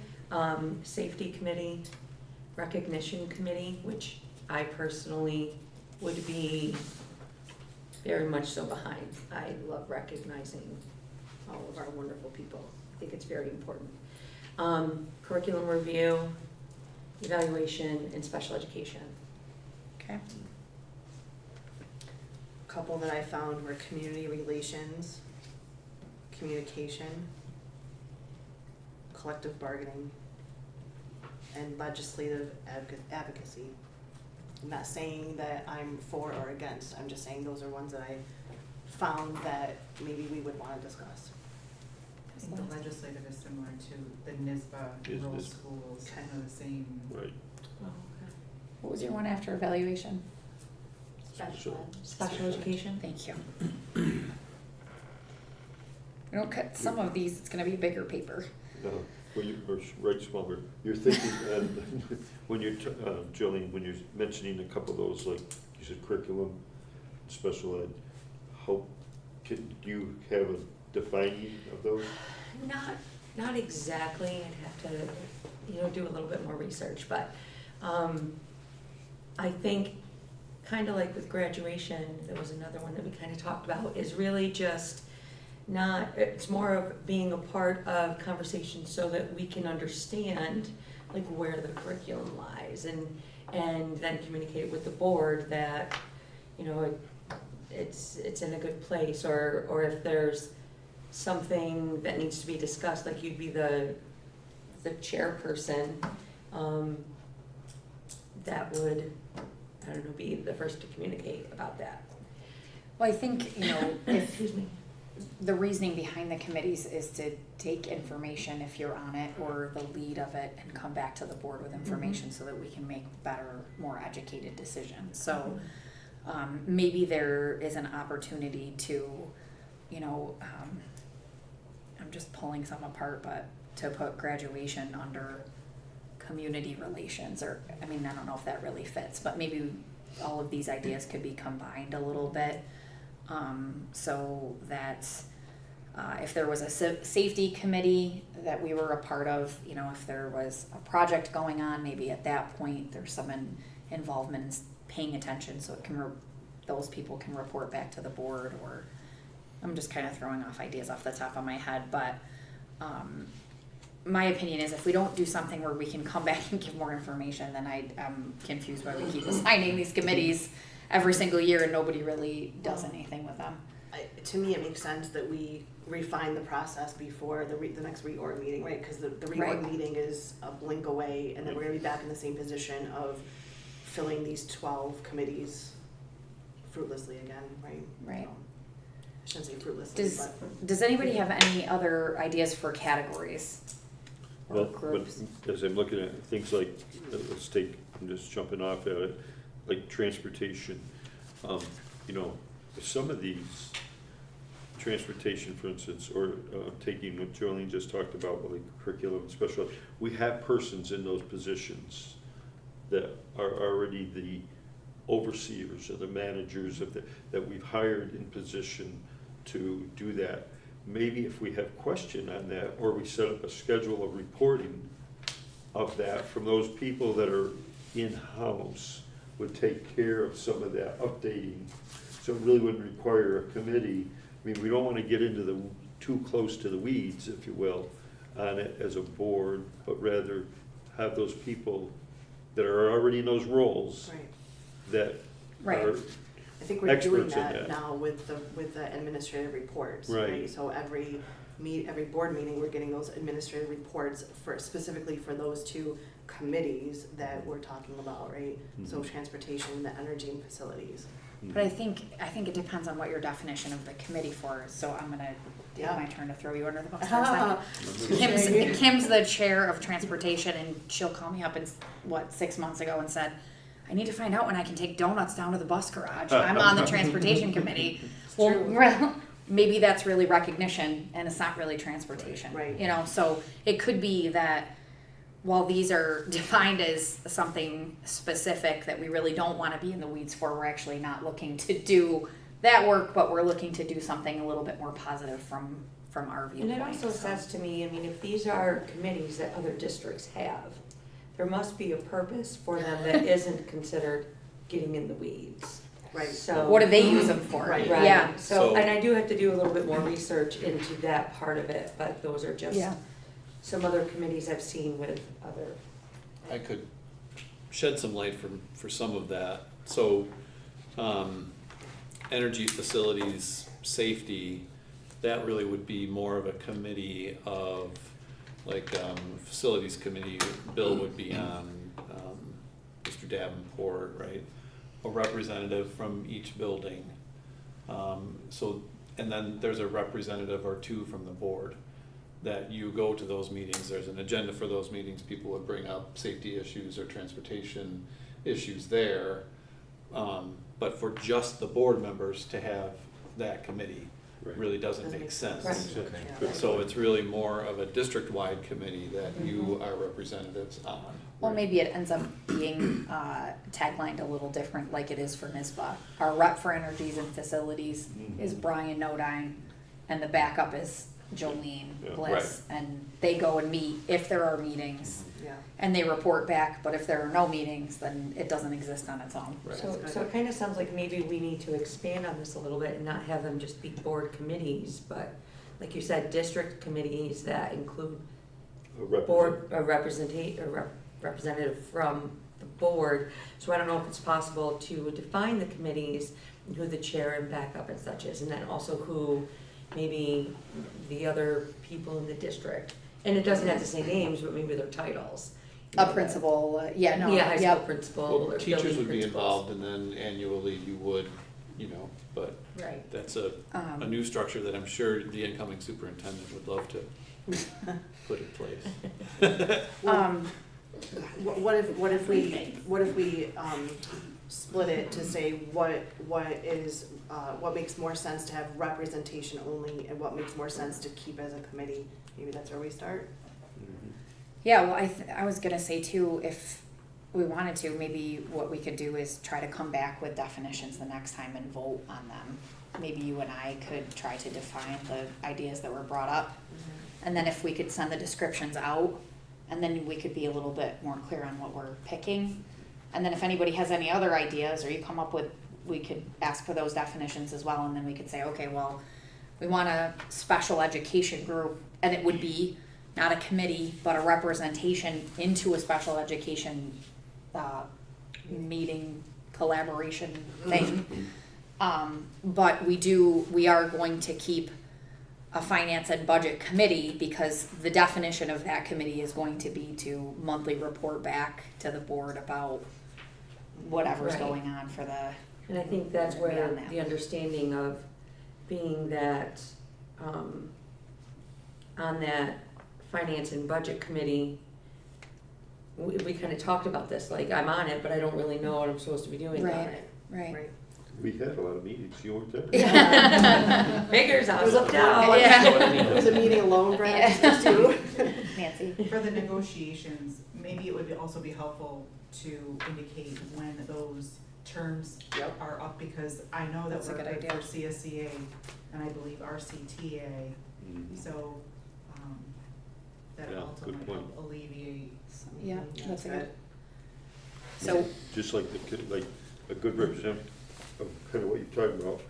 Safety committee, recognition committee, which I personally would be very much so behind. I love recognizing all of our wonderful people. I think it's very important. Curriculum review, evaluation, and special education. Okay. Couple that I found were community relations, communication, collective bargaining, and legislative advocacy. I'm not saying that I'm for or against, I'm just saying those are ones that I found that maybe we would wanna discuss. I think the legislative is similar to the NISBA rural NISBA. schools, kind of the same. Right. What was your one after evaluation? Special ed. Special education? Thank you. We don't cut some of these, it's gonna be bigger paper. Well, you, or write smaller. You're thinking, and when you're, Jolene, when you're mentioning a couple of those, like you said, curriculum, special ed, how, do you have a defining of those? Not exactly. I'd have to, do a little bit more research, but I think kind of like with graduation, there was another one that we kind of talked about, is really just not, it's more of being a part of conversations so that we can understand like where the curriculum lies and then communicate with the board that, it's in a good place, or if there's something that needs to be discussed, like you'd be the chairperson, that would, be the first to communicate about that. Well, I think, if Excuse me. the reasoning behind the committees is to take information if you're on it or the lead of it and come back to the board with information so that we can make better, more educated decisions. So maybe there is an opportunity to, I'm just pulling some apart, but to put graduation under community relations, or, I don't know if that really fits, but maybe all of these ideas could be combined a little bit. So that if there was a safety committee that we were a part of, if there was a project going on, maybe at that point there's some involvement in paying attention, so it can those people can report back to the board. Or I'm just kind of throwing off ideas off the top of my head, but my opinion is if we don't do something where we can come back and give more information, then I'm confused why we keep assigning these committees every single year and nobody really does anything with them. To me, it makes sense that we refine the process before the next reorg meeting, right? Because the reorg Right. meeting is a blink away, and then we're gonna be back in the same position of filling these 12 committees fruitlessly again, right? Right. I shouldn't say fruitlessly, but. Does anybody have any other ideas for categories or Well, groups? as I'm looking at things like, let's take, I'm just jumping off at it, like transportation. Some of these, transportation, for instance, or taking what Jolene just talked about, like curriculum and special, we have persons in those positions that are already the overseers or the managers that we've hired in position to do that. Maybe if we have question on that, or we set up a schedule of reporting of that from those people that are in-house, would take care of some of that updating. So it really wouldn't require a committee. We don't want to get into too close to the weeds, if you will, on it as a board, but rather have those people that are already in those roles that Right. are I think we're doing experts in that that. now with the administrative reports, Right. right? So every board meeting, we're getting those administrative reports specifically for those two committees that we're talking about, right? So transportation, the energy and facilities. But I think it depends on what your definition of the committee for is, so I'm gonna take my turn to throw you under the bus for a second. Kim's the chair of transportation, and she'll call me up 6 months ago and said, I need to find out when I can take donuts down to the bus garage. I'm on the transportation committee. Well, maybe that's really recognition and it's not really transportation. Right. You know, so it could be that while these are defined as something specific that we really don't want to be in the weeds for, we're actually not looking to do that work, but we're looking to do something a little bit more positive from our And viewpoint. it also so. says to me, I mean, if these are committees that other districts have, there must be a purpose for them that isn't considered getting in the weeds. Right. So. What do they use them for? Right. Yeah. Right, so, So- and I do have to do a little bit more research into that part of it, but those are just Yeah. some other committees I've seen with other. I could shed some light for some of that. So, energy facilities, safety, that really would be more of a committee of, like, facilities committee, Bill would be on, Mr. Davenport, right? A representative from each building. So, and then there's a representative or two from the board that you go to those meetings, there's an agenda for those meetings, people would bring up safety issues or transportation issues there. But for just the board members to have that committee Right. really doesn't make sense. Right. Yeah. So it's really more of a district-wide committee that you are representatives on. Well, maybe it ends up being taglined a little different, like it is for NISBA. Our rep for energies and facilities is Brian Nodine, and the backup is Jolene Yeah. Bliss. And they go and meet if there are meetings, Yeah. and they report back. But if there are no meetings, then it doesn't exist on its own. Right. So it kind of sounds like maybe we need to expand on this a little bit and not have them just be board committees, but like you said, district committees that include a representative from the board. So I don't know if it's possible to define the committees, and who the chair and backup and such is, and then also who maybe the other people in the district. And it doesn't have to say names, but maybe their titles. A principal, yeah, no, Yeah, high school yep, principal Well, or teachers building would be principals. involved, and then annually you would, but right. that's a new structure that I'm sure the incoming superintendent would love to put in place. What if we split it to say what makes more sense to have representation only and what makes more sense to keep as a committee? Maybe that's where we start. Yeah, well, I was gonna say too, if we wanted to, maybe what we could do is try to come back with definitions the next time and vote on them. Maybe you and I could try to define the ideas that were brought up. And then if we could send the descriptions out, and then we could be a little bit more clear on what we're picking. And then if anybody has any other ideas, or you come up with, we could ask for those definitions as well, and then we could say, okay, well, we want a special education group, and it would be not a committee, but a representation into a special education meeting, collaboration thing. But we are going to keep a finance and budget committee, because the definition of that committee is going to be to monthly report back to the board about whatever's Right. going on for the, And I think that's where Beyond that. the understanding of being that, on that finance and budget committee, we kind of talked about this, like, I'm on it, but I don't really know what I'm supposed to be doing on Right. it. right. We had a lot of meetings, you weren't there. Figures, I It was was a- up down. Yeah. It was a meeting alone, Brad, just you. Nancy? For the negotiations, maybe it would also be helpful to indicate when those terms Yep. are up, because I know that That's a we're good good idea. for CSEA and I believe RCTA, Mhm. so, that Yeah, also good might point. help alleviate some. Yeah, Yeah, that's a good. good. So, Just like a good representative of kind of what you're talking about.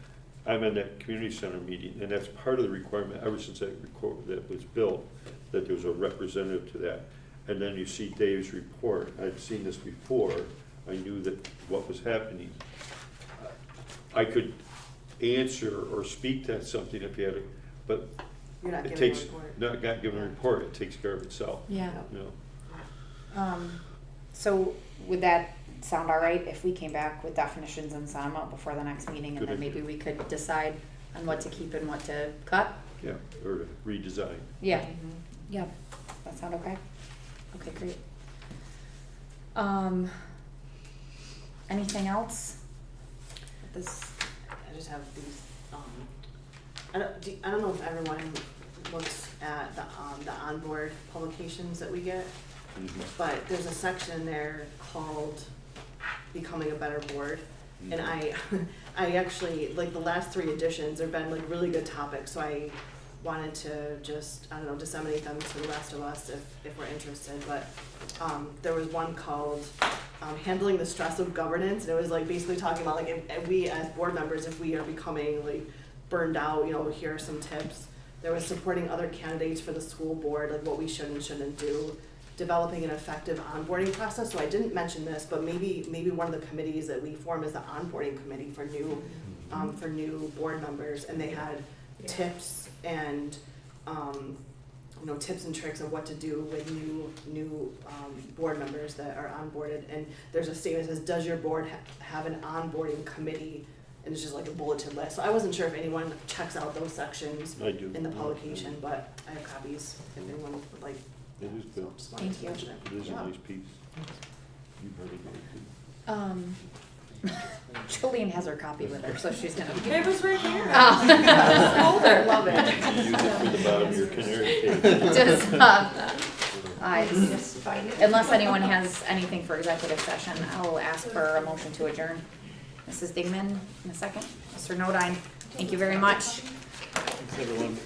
I'm in that community center meeting, and that's part of the requirement, ever since that was built, that there was a representative to that. And then you see Dave's report, I'd seen this before, I knew that what was happening. I could answer or speak to something if you had it, but You're not it giving a takes, report. not given a report, it takes care of itself, yeah. you know? So would that sound all right if we came back with definitions and sent them out before the next meeting, and Good then idea. maybe we could decide on what to keep and what to cut? Yeah, or to redesign. Yeah, Mhm. yeah, that sound okay? Okay, great. Anything else? This, I just have these, I don't know if everyone looks at the onboard publications that we get, but there's a section there called Becoming a Better Board. And I actually, like the last 3 editions, there've been like really good topics, so I wanted to just, I don't know, disseminate them to the rest of us if we're interested, but there was one called Handling the Stress of Governance, and it was like basically talking about like if we as board members, if we are becoming like burned out, here are some tips. There was supporting other candidates for the school board, like what we should and shouldn't do. Developing an effective onboarding process, so I didn't mention this, but maybe one of the committees that we form is the onboarding committee for new board members, and they had tips and tips and tricks of what to do with new board members that are onboarded. And there's a statement that says, does your board have an onboarding committee? And it's just like a bulleted list. So I wasn't sure if anyone checks out those sections I do. in the publication, but I have copies if anyone would like. It is good. So just wanted to Thank you. mention it. It is a Yeah. nice piece. You've heard it Jolene has her copy with her, so she's gonna. It was right here. Oh. Hold her. Love it. too. Use it for the bottom of your canary cake. Does, unless anyone has anything for executive session, I will ask for a motion to adjourn. Mrs. Dingman, in a second. Mr. Nodine, thank you very much. Thanks, everyone.